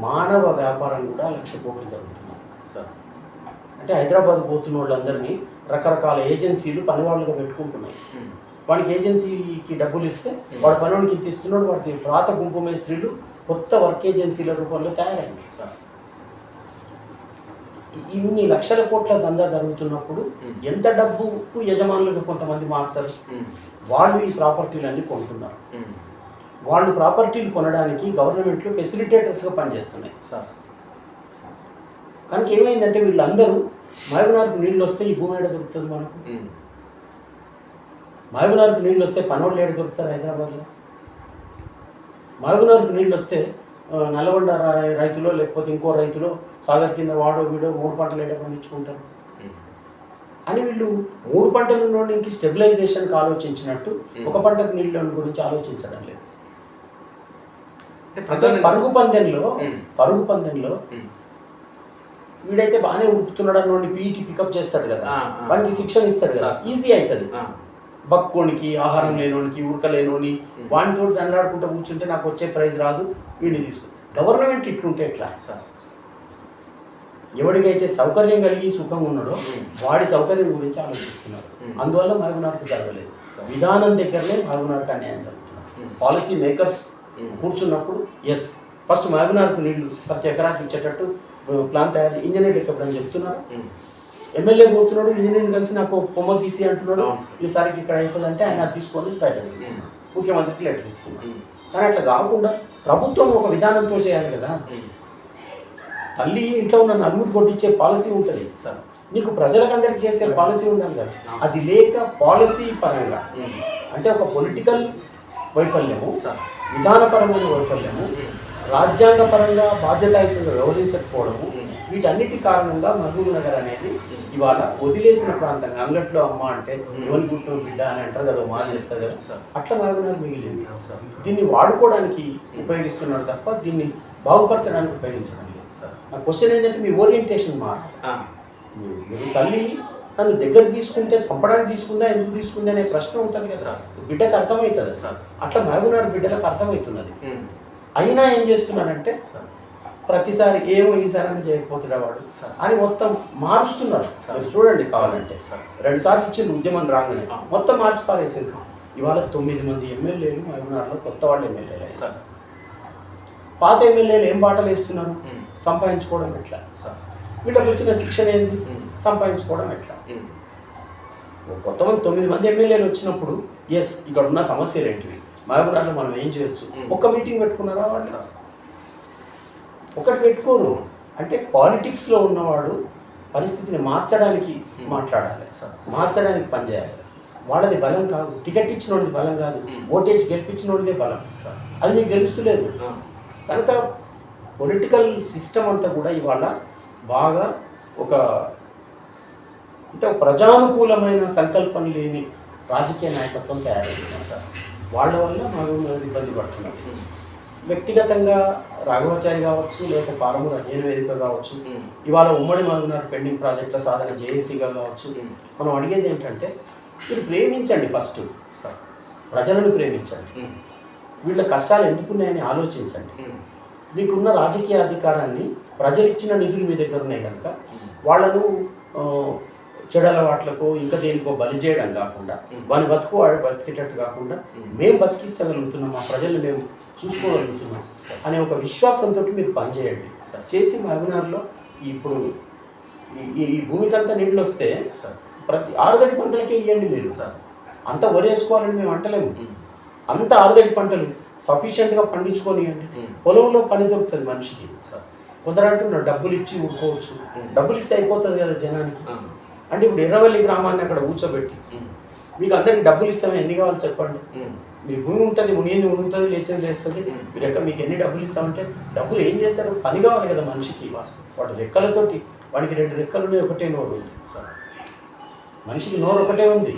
మానవ వ్యాపారం కూడా 1,00,000 కోట్లు జరుగుతుంది సార్. అంటే హైదరాబాద్ పోతున్న వాళ్ళందరినీ రకరకాల ఏజెన్సీలు పనివాళ్ళుగా పెట్టుకుంటున్నాయి. వాడికి ఏజెన్సీకి డబ్బులు ఇస్తే వాడు పనివాడికి ఇంత ఇస్తున్నాడు, వాడికి పాత గుంపు మేస్త్రీలు కొత్త వర్క్ ఏజెన్సీల రూపంలో తయారైంది సార్. ఇన్ని 1,00,000 కోట్ల దందా జరుగుతున్నప్పుడు ఎంత డబ్బుకు యజమానులకు కొంతమంది మారుతారు, వాళ్ళు ఈ ప్రాపర్టీలన్నీ కొంటున్నారు. వాళ్ళు ప్రాపర్టీలు కొనడానికి గవర్నమెంట్లు ఫెసిలిటేటర్స్గా పనిచేస్తున్నాయి సార్. కనుక ఏమైందంటే వీళ్ళందరూ మహబూబ్నగర్కు నీళ్ళు వస్తే ఈ భూమి ఏడ దొరుకుతుంది మనకు, మహబూబ్నగర్కు నీళ్ళు వస్తే పనోళ్ళు ఏడ దొరుకుతారు హైదరాబాద్లో, మహబూబ్నగర్కు నీళ్ళు వస్తే నల్లగొండ రైతులో లేకపోతే ఇంకో రైతులో సాగర్ కింద వాడో వీడో 3 పంటలు ఏడ పండించుకుంటారు అని వీళ్ళు 3 పంటలు ఉన్నోడికి స్టెబిలైజేషన్కి ఆలోచించినట్టు ఒక పంటకు నీళ్ళ గురించి ఆలోచించడం లేదు. పరుగు పందెంలో వీడైతే బాగానే ఉరుకుతున్నాడు అన్నోడిని పీఈటీ పికప్ చేస్తాడు కదా, వానికి శిక్షణ ఇస్తాడు కదా, ఈజీ అవుతుంది. బక్కోనికి, ఆహారం లేనోనికి, ఉరక లేనోని వానితో దండలాడుకుంటూ కూర్చుంటే నాకు వచ్చే ప్రైజ్ రాదు, వీడిని తీసుకు. గవర్నమెంట్ ఇట్లుంటే ఎట్లా? ఎవడికైతే సౌకర్యం కలిగి సుఖంగా ఉన్నాడో వాడి సౌకర్యం గురించి ఆలోచిస్తున్నారు. అందువల్ల మహబూబ్నగర్కు జరగలేదు. విధానం దగ్గరనే మహబూబ్నగర్కి అన్యాయం జరుగుతున్నారు. పాలసీ మేకర్స్ కూర్చున్నప్పుడు ఎస్ ఫస్ట్ మహబూబ్నగర్కు నీళ్లు ప్రతి ఎకరాకి ఇచ్చేటట్టు ప్లాన్ తయారు, ఇంజనీర్లు ఎక్కడని చెప్తున్నారు. ఎమ్మెల్యే పోతున్నాడు, ఇంజనీర్ని కలిసి నాకు పొమ్మ గీసి అంటున్నాడు, ఈసారికి ఇక్కడ అవుతుందంటే ఆయన అది తీసుకొని బయట ముఖ్యమంత్రికి లెటర్ ఇస్తున్నాడు. కానీ అట్లా కాకుండా ప్రభుత్వం ఒక విధానంతో చేయాలి కదా. తల్లి ఇంట్లో ఉన్న నలుగురు కొట్టించే పాలసీ ఉంటుంది సార్, నీకు ప్రజలకు అందరికి చేసే పాలసీ ఉండాలి కదా. అది లేక పాలసీ పరంగా అంటే ఒక పొలిటికల్ వైఫల్యము, విధానపరమైన వైఫల్యము, రాజ్యాంగపరంగా బాధ్యతాయుతంగా వ్యవహరించకపోవడము, వీటన్నిటి కారణంగా మహబూబ్నగర్ అనేది ఇవాళ వదిలేసిన ప్రాంతంగా, అంగట్లో అమ్మ అంటే ఎవరి గుట్టు బిడ్డ అని అంటారు కదా, మాది చెప్తారు కదా, అట్లా మహబూబ్నగర్ మిగిలింది. దీన్ని వాడుకోవడానికి ఉపయోగిస్తున్నారు తప్ప దీన్ని బాగుపరచడానికి ఉపయోగించడం లేదు. నా క్వశ్చన్ ఏంటంటే మీ ఓరియంటేషన్ మారాలి. మీరు తల్లి నన్ను దగ్గర తీసుకుంటే చంపడానికి తీసుకుందా, ఎందుకు తీసుకుందా అనే ప్రశ్న ఉంటుంది కదా, బిడ్డకు అర్థమవుతుంది. అట్లా మహబూబ్నగర్ బిడ్డలకు అర్థమవుతున్నది. అయినా ఏం చేస్తున్నారంటే ప్రతిసారి ఏమో ఈసారి చేయకపోతున్నా వాడు అని మొత్తం మారుస్తున్నారు. మీరు చూడండి కావాలంటే 2 సార్లు ఇచ్చిన ఉద్యమం రాగానే మొత్తం మార్చి పారేసింది. ఇవాళ 9 మంది ఎమ్మెల్యేలు మహబూబ్నగర్లో కొత్త వాళ్ళు ఎమ్మెల్యేలు. పాత ఎమ్మెల్యేలు ఏం బాటలు వేస్తున్నారు? సంపాదించుకోవడం ఎట్లా? వీళ్ళకి వచ్చిన శిక్షణ ఏంటి? సంపాదించుకోవడం ఎట్లా? కొంతమంది 9 మంది ఎమ్మెల్యేలు వచ్చినప్పుడు ఎస్ ఇక్కడ ఉన్న సమస్యలు ఏంటివి, మహబూబ్నగర్లో మనం ఏం చేయొచ్చు, ఒక్క మీటింగ్ పెట్టుకున్నారా వాళ్ళు? ఒకటి పెట్టుకోరు. అంటే పాలిటిక్స్లో ఉన్నవాడు పరిస్థితిని మార్చడానికి మాట్లాడాలి, మార్చడానికి పనిచేయాలి. వాళ్ళది బలం కాదు, టికెట్ ఇచ్చినోడిది బలం కాదు, ఓటేజ్ గెలిపించినోడిదే బలం. అది మీకు తెలుస్తలేదు. కనుక పొలిటికల్ సిస్టమ్ అంతా కూడా ఇవాళ బాగా ఒక అంటే ప్రజానుకూలమైన సంకల్పం లేని రాజకీయ నాయకత్వం తయారైంది సార్. వాళ్ళ వల్ల మహబూబ్నగర్ ఇబ్బంది పడుతున్నారు. వ్యక్తిగతంగా రాఘవాచారి కావచ్చు, లేదా పాలమూరు అధ్యయన వేదిక కావచ్చు, ఇవాళ ఉమ్మడి మహబూబ్నగర్ పెండింగ్ ప్రాజెక్టుల సాధన జేఏసీగా కావచ్చు, మనం అడిగేది ఏంటంటే మీరు ప్రేమించండి, ఫస్ట్ సార్ ప్రజలను ప్రేమించండి, వీళ్ళ కష్టాలు ఎందుకున్నాయని ఆలోచించండి. మీకున్న రాజకీయ అధికారాన్ని ప్రజలు ఇచ్చిన నిధులు మీ దగ్గర ఉన్నాయి కనుక వాళ్ళను చెడు అలవాట్లకు ఇంకా దేనికో బలి చేయడం కాకుండా, వాని బతుకు వాడు బతికేటట్టు కాకుండా మేము బతికించగలుగుతున్నాం, మా ప్రజలు మేము చూసుకోగలుగుతున్నాం అనే ఒక విశ్వాసంతో మీరు పనిచేయండి. చేసి మహబూబ్నగర్లో ఇప్పుడు ఈ భూమికంతా నీళ్ళు వస్తే ప్రతి 6 పంటలకే ఇవ్వండి మీరు సార్. అంత వరేసుకోవాలని మేము అంటలేము. అంత 6 పంటలు సఫిషియెంట్గా పండించుకోనివ్వండి. పొలంలో పని దొరుకుతుంది మనిషికి. కొందరు అంటున్నారు డబ్బులు ఇచ్చి ఊరుకోవచ్చు, డబ్బులు ఇస్తే అయిపోతుంది కదా జనానికి. అంటే ఇప్పుడు ఎర్రవల్లి గ్రామాన్ని అక్కడ కూర్చోబెట్టి మీకు అందరికి డబ్బులు ఇస్తామని ఎన్ని కావాలి చెప్పండి. మీ భూమి ఉంటుంది, మునిగింది మునుగుతుంది, లేచేది లేస్తుంది, మీరు ఎక్కడ మీకు ఎన్ని డబ్బులు ఇస్తామంటే డబ్బులు ఏం చేస్తారు? పని కావాలి కదా మనిషికి. వాటి రెక్కలతోటి, వాడికి 2 రెక్కలు ఒకటే నోరు ఉంది సార్. మనిషికి నోరు ఒకటే ఉంది,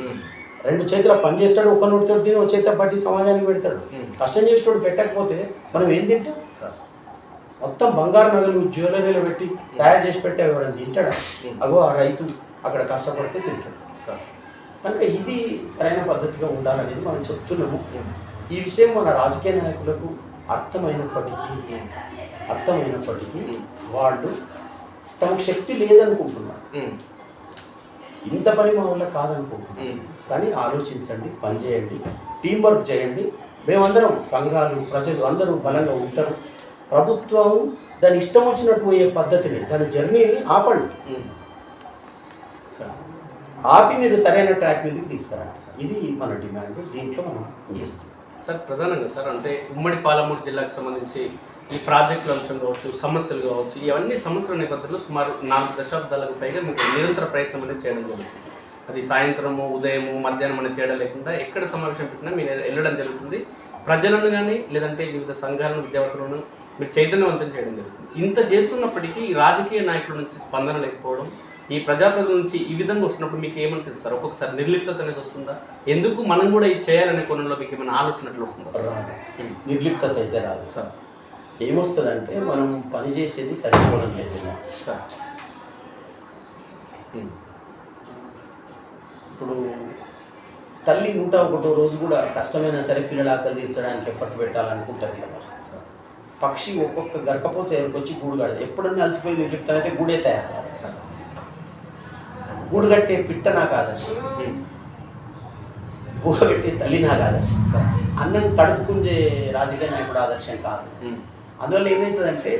2 చేతుల పని చేస్తాడు, ఒక నోటితో తిని ఒక చేత పట్టి సమాజానికి పెడతాడు. కష్టం చేసేటోడు పెట్టకపోతే మనం ఏం తింటాం సార్? మొత్తం బంగారు నగలు జ్యువెలరీలో పెట్టి తయారు చేసి పెడితే ఎవడని తింటాడా? అగో ఆ రైతు అక్కడ కష్టపడితే తింటాడు సార్. కనుక ఇది సరైన పద్ధతిగా ఉండాలనేది మనం చెప్తున్నాము. ఈ విషయం మన రాజకీయ నాయకులకు అర్థమైనప్పటికీ వాళ్ళు తమకు శక్తి లేదనుకుంటున్నారు, ఇంత పని మా వల్ల కాదనుకుంటున్నారు. కానీ ఆలోచించండి, పనిచేయండి, టీం వర్క్ చేయండి. మేమందరం సంఘాలు, ప్రజలు అందరూ బలంగా ఉంటారు. ప్రభుత్వం దాని ఇష్టం వచ్చినట్టు పోయే పద్ధతిని, దాని జర్నీని ఆపండి, ఆపి మీరు సరైన ట్రాక్ మీదకి తీసుకురండి సార్. ఇది మన డిమాండ్. దీంట్లో మనం చేస్తాం సార్. ప్రధానంగా సార్ అంటే ఉమ్మడి పాలమూరు జిల్లాకు సంబంధించి ఈ ప్రాజెక్టుల అంశం కావచ్చు, సమస్యలు కావచ్చు, ఇవన్నీ సమస్యల నేపథ్యంలో సుమారు 4 దశాబ్దాలకు పైగా మీకు నిరంతర ప్రయత్నం అనేది చేయడం జరుగుతుంది. అది సాయంత్రము, ఉదయము, మధ్యాహ్నం అనే తేడా లేకుండా ఎక్కడ సమావేశం పెట్టినా మీరు వెళ్ళడం జరుగుతుంది. ప్రజలను కానీ లేదంటే వివిధ సంఘాలను, విద్యార్థులను మీరు చైతన్యవంతం చేయడం జరుగుతుంది. ఇంత చేస్తున్నప్పటికీ ఈ రాజకీయ నాయకుల నుంచి స్పందన లేకపోవడం, ఈ ప్రజాప్రతినిధుల నుంచి ఈ విధంగా వస్తున్నప్పుడు మీకు ఏమనిపిస్తారు? ఒక్కొక్కసారి నిర్లిప్తత అనేది వస్తుందా? ఎందుకు మనం కూడా ఇది చేయాలనే కోణంలో మీకు ఏమైనా ఆలోచనట్లు వస్తుందా? నిర్లిప్తత అయితే రాదు సార్. ఏమొస్తుందంటే మనం పని చేసేది సరిపోవడం లేదు సార్. ఇప్పుడు తల్లి 101 రోజు కూడా కష్టమైనా సరే పిల్లల ఆకలి తీర్చడానికి ఎఫర్ట్ పెట్టాలనుకుంటుంది కదా. పక్షి ఒక్కొక్క గరకపోతే ఎరుకొచ్చి గూడు కడదు. ఎప్పుడన్నా అలసిపోయి నేను చెప్తానైతే గూడే తయారు కాదు సార్. గూడు కట్టే పిట్ట నాకు ఆదర్శం, గూడు కట్టే తల్లి నాకు ఆదర్శం సార్. అన్నం కడుపుకుంజే రాజకీయ నాయకుడు ఆదర్శం కాదు. అందువల్ల ఏమవుతుందంటే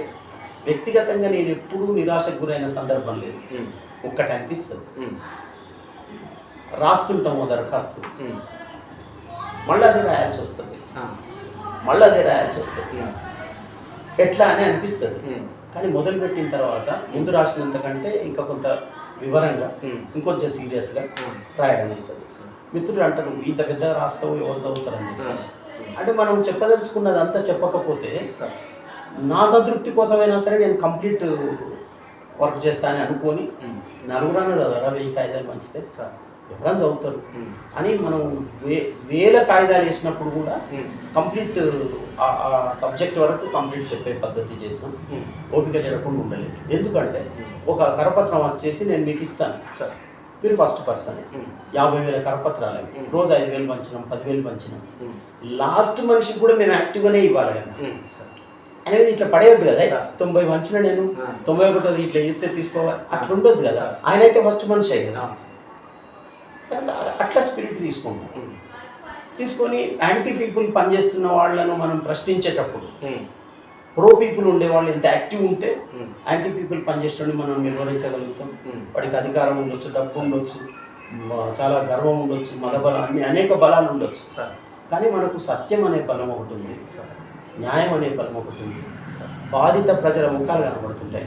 వ్యక్తిగతంగా నేను ఎప్పుడూ నిరాశకు గురైన సందర్భం లేదు. ఒక్కటి అనిపిస్తుంది, రాస్తుంటాము దరఖాస్తు, మళ్ళీ అదే రాయాల్సి వస్తుంది, మళ్ళీ అదే రాయాల్సి వస్తుంది, ఎట్లా అని అనిపిస్తుంది. కానీ మొదలుపెట్టిన తర్వాత ముందు రాసినంతకంటే ఇంకా కొంత వివరంగా ఇంకొంచెం సీరియస్గా రాయడం అవుతుంది. మిత్రులు అంటారు ఇంత పెద్దగా రాస్తావు ఎవరు చదువుతారని చెప్పేసి. అంటే మనం చెప్పదలుచుకున్నది అంతా చెప్పకపోతే నా సంతృప్తి కోసమైనా సరే నేను కంప్లీట్ వర్క్ చేస్తానని అనుకొని నలుగురన్నా చదవరా 1000 కాగితాలు మంచిదే సార్ ఎవరైనా చదువుతారు అని మనం వేల కాగితాలు వేసినప్పుడు కూడా కంప్లీట్ ఆ సబ్జెక్ట్ వరకు కంప్లీట్ చెప్పే పద్ధతి చేసినాం. ఓపిక చేయకుండా ఉండలేదు. ఎందుకంటే ఒక కరపత్రం వచ్చేసి నేను మీకు ఇస్తాను సార్, మీరు ఫస్ట్ పర్సన్ 50,000 కరపత్రాలు, రోజు 5,000 పంచినాం, 10,000 పంచినాం. లాస్ట్ మనిషికి కూడా మేము యాక్టివ్గానే ఇవ్వాలి కదా అనేది. ఇట్లా పడేయద్దు కదా 90 వంచిన నేను 91 ఇట్లా ఇస్తే తీసుకోవాలి అట్లా ఉండొద్దు కదా. ఆయన అయితే ఫస్ట్ మనిషి కదా, అట్లా స్పిరిట్ తీసుకొని యాంటీ పీపుల్ పనిచేస్తున్న వాళ్ళను మనం ప్రశ్నించేటప్పుడు ప్రో పీపుల్ ఉండే వాళ్ళు ఎంత యాక్టివ్ ఉంటే యాంటీ పీపుల్ పనిచేసేటప్పుడు మనం నిర్వహించగలుగుతాం. వాడికి అధికారం ఉండొచ్చు, డబ్బు ఉండొచ్చు, చాలా గర్వం ఉండొచ్చు, మదబలం, అన్ని అనేక బలాలు ఉండొచ్చు. కానీ మనకు సత్యం అనే బలం ఒకటి ఉంది, న్యాయం అనే బలం ఒకటి ఉంది. బాధిత ప్రజల ముఖాలు కనబడుతుంటాయి.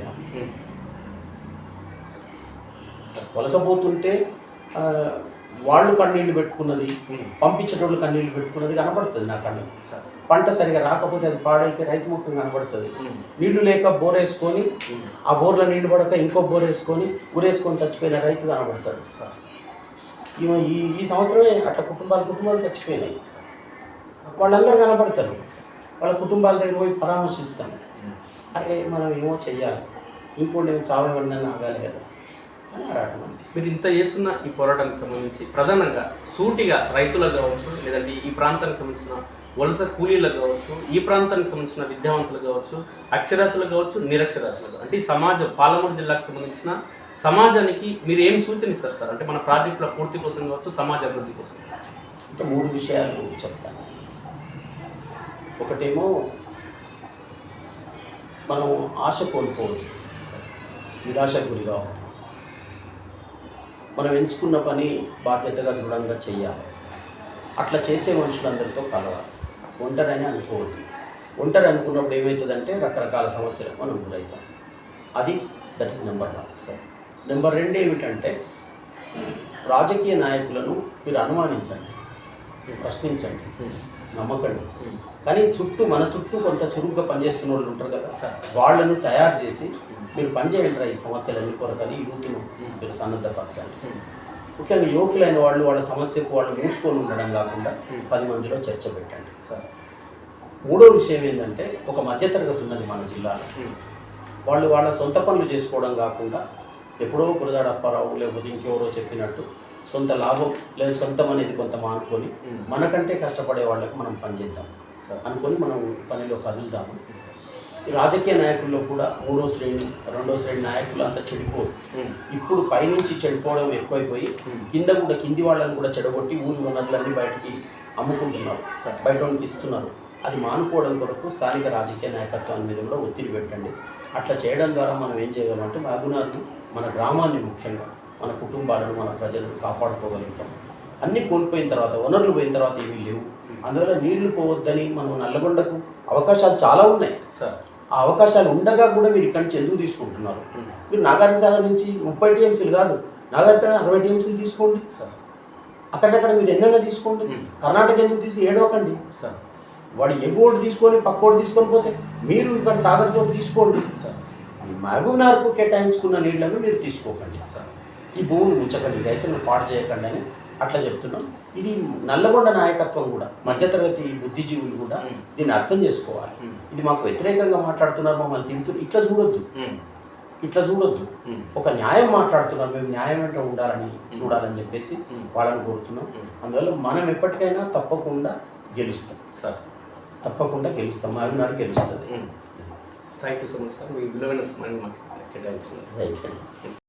వలసపోతుంటే వాళ్ళు కన్నీళ్ళు పెట్టుకున్నది, పంపించేటోళ్ళు కన్నీళ్ళు పెట్టుకున్నది కనబడుతుంది నా కళ్ళు. పంట సరిగా రాకపోతే అది పాడైతే రైతు ముఖం కనబడుతుంది. నీళ్లు లేక బోర్ వేసుకొని ఆ బోర్లో నీళ్లు పడక ఇంకో బోర్ వేసుకొని ఊరేసుకొని చచ్చిపోయిన రైతు కనబడతాడు. ఈ సంవత్సరమే అట్లా కుటుంబాలు చచ్చిపోయినాయి. వాళ్ళందరూ కనబడతారు. వాళ్ళ కుటుంబాల దగ్గర పోయి పరామర్శిస్తాం. అరే మనం ఏమో చెయ్యాలి, ఇంకోటి ఏమో చావేవాడిని ఆగాలి కదా అని ఆరాటం అనిపిస్తుంది. మీరు ఇంత చేస్తున్న ఈ పోరాటానికి సంబంధించి ప్రధానంగా సూటిగా రైతులకు కావచ్చు, లేదంటే ఈ ప్రాంతానికి సంబంధించిన వలస కూలీలకు కావచ్చు, ఈ ప్రాంతానికి సంబంధించిన విద్యావంతులకు కావచ్చు, అక్షరాస్యులకు కావచ్చు, నిరక్షరాస్యులకు, అంటే ఈ సమాజం పాలమూరు జిల్లాకు సంబంధించిన సమాజానికి మీరు ఏం సూచనిస్తారు సార్? అంటే మన ప్రాజెక్టుల పూర్తి కోసం కావచ్చు, సమాజ అభివృద్ధి కోసం కావచ్చు. అంటే 3 విషయాలు చెప్తాను. ఒకటేమో మనం ఆశ కోల్పోవచ్చు, నిరాశకు గురి కావచ్చు. మనం ఎంచుకున్న పని బాధ్యతగా దృఢంగా చేయాలి. అట్లా చేసే మనుషులందరితో కలవాలి. ఒంటరి అనుకోవద్దు. ఒంటరి అనుకున్నప్పుడు ఏమవుతుందంటే రకరకాల సమస్యలకు మనం గురవుతాం. That is number 1 sir. Number 2 ఏమిటంటే రాజకీయ నాయకులను మీరు అనుమానించండి, ప్రశ్నించండి, నమ్మకండి. కానీ మన చుట్టూ కొంత చురుగ్గా పనిచేస్తున్న వాళ్ళు ఉంటారు కదా సార్, వాళ్ళను తయారు చేసి మీరు పనిచేయండి ఈ సమస్యలన్నీ కొరకని యూత్ను మీరు సన్నద్ధపరచాలి. ముఖ్యంగా యువకులైన వాళ్ళు వాళ్ళ సమస్యకు వాళ్ళు మూసుకొని ఉండడం కాకుండా 10 మందిలో చర్చ పెట్టండి సార్. 3వ విషయం ఏంటంటే ఒక మధ్యతరగతి ఉన్నది మన జిల్లాలో. వాళ్ళు వాళ్ళ సొంత పనులు చేసుకోవడం కాకుండా ఎప్పుడో కురదాడ అప్పారావు లేకపోతే ఇంకెవరో చెప్పినట్టు సొంత లాభం లేదా సొంతం అనేది కొంత మానుకొని మనకంటే కష్టపడే వాళ్ళకి మనం పనిచేద్దాం అనుకొని మనం పనిలో కదులుదాము. ఈ రాజకీయ నాయకుల్లో కూడా 3వ శ్రేణి 2వ శ్రేణి నాయకులు అంతా చెడిపోరు. ఇప్పుడు పైనుంచి చెడిపోవడం ఎక్కువైపోయి కింది వాళ్ళని కూడా చెడగొట్టి ఊరి వనరులన్నీ బయటికి అమ్ముకుంటున్నారు, బయట వాళ్ళకి ఇస్తున్నారు. అది మానుకోవడం కొరకు స్థానిక రాజకీయ నాయకత్వాన్ని మీద కూడా ఒత్తిడి పెట్టండి. అట్లా చేయడం ద్వారా మనం ఏం చేయగలమంటే మహబూబ్నగర్ను, మన గ్రామాన్ని, ముఖ్యంగా మన కుటుంబాలను, మన ప్రజలను కాపాడుకోగలుగుతాం. అన్నీ కోల్పోయిన తర్వాత, వనరులు పోయిన తర్వాత ఏమీ లేవు. అందువల్ల నీళ్లు పోవద్దని మనం నల్లగొండకు అవకాశాలు చాలా ఉన్నాయి సార్. ఆ అవకాశాలు ఉండగా కూడా మీరు ఇక్కడి నుంచి ఎందుకు తీసుకుంటున్నారు? మీరు నాగార్జునసాగర్ నుంచి 30 టీఎంసీలు కాదు, నాగార్జునసాగర్ 60 టీఎంసీలు తీసుకోండి సార్. అక్కడక్కడ మీరు ఎన్నైనా తీసుకోండి. కర్ణాటక ఎందుకు తీసి ఏడవకండి సార్. వాడు ఎగోడు తీసుకొని పక్కోడు తీసుకొని పోతే మీరు ఇక్కడ సాగర్తో తీసుకోండి సార్. మహబూబ్నగర్కు కేటాయించుకున్న నీళ్లను మీరు తీసుకోకండి సార్. ఈ భూములు ఉంచకండి, రైతులను పాడు చేయకండి అని అట్లా చెప్తున్నాం. ఇది నల్లగొండ నాయకత్వం కూడా, మధ్యతరగతి బుద్ధిజీవులు కూడా దీన్ని అర్థం చేసుకోవాలి. ఇది మాకు వ్యతిరేకంగా మాట్లాడుతున్నారు, మమ్మల్ని తింటున్నారు, ఇట్లా చూడొద్దు. ఇట్లా చూడొద్దు. ఒక న్యాయం మాట్లాడుతున్నాం, మేము న్యాయం వెంట ఉండాలని చూడాలని చెప్పేసి వాళ్ళని కోరుతున్నాం. అందువల్ల మనం ఎప్పటికైనా తప్పకుండా గెలుస్తాం సార్, తప్పకుండా గెలుస్తాం. మహబూబ్నగర్ గెలుస్తుంది. Thank you so much sir, మీ విలువైన సమయాన్ని మాకు కేటాయించినందుకు. రైట్.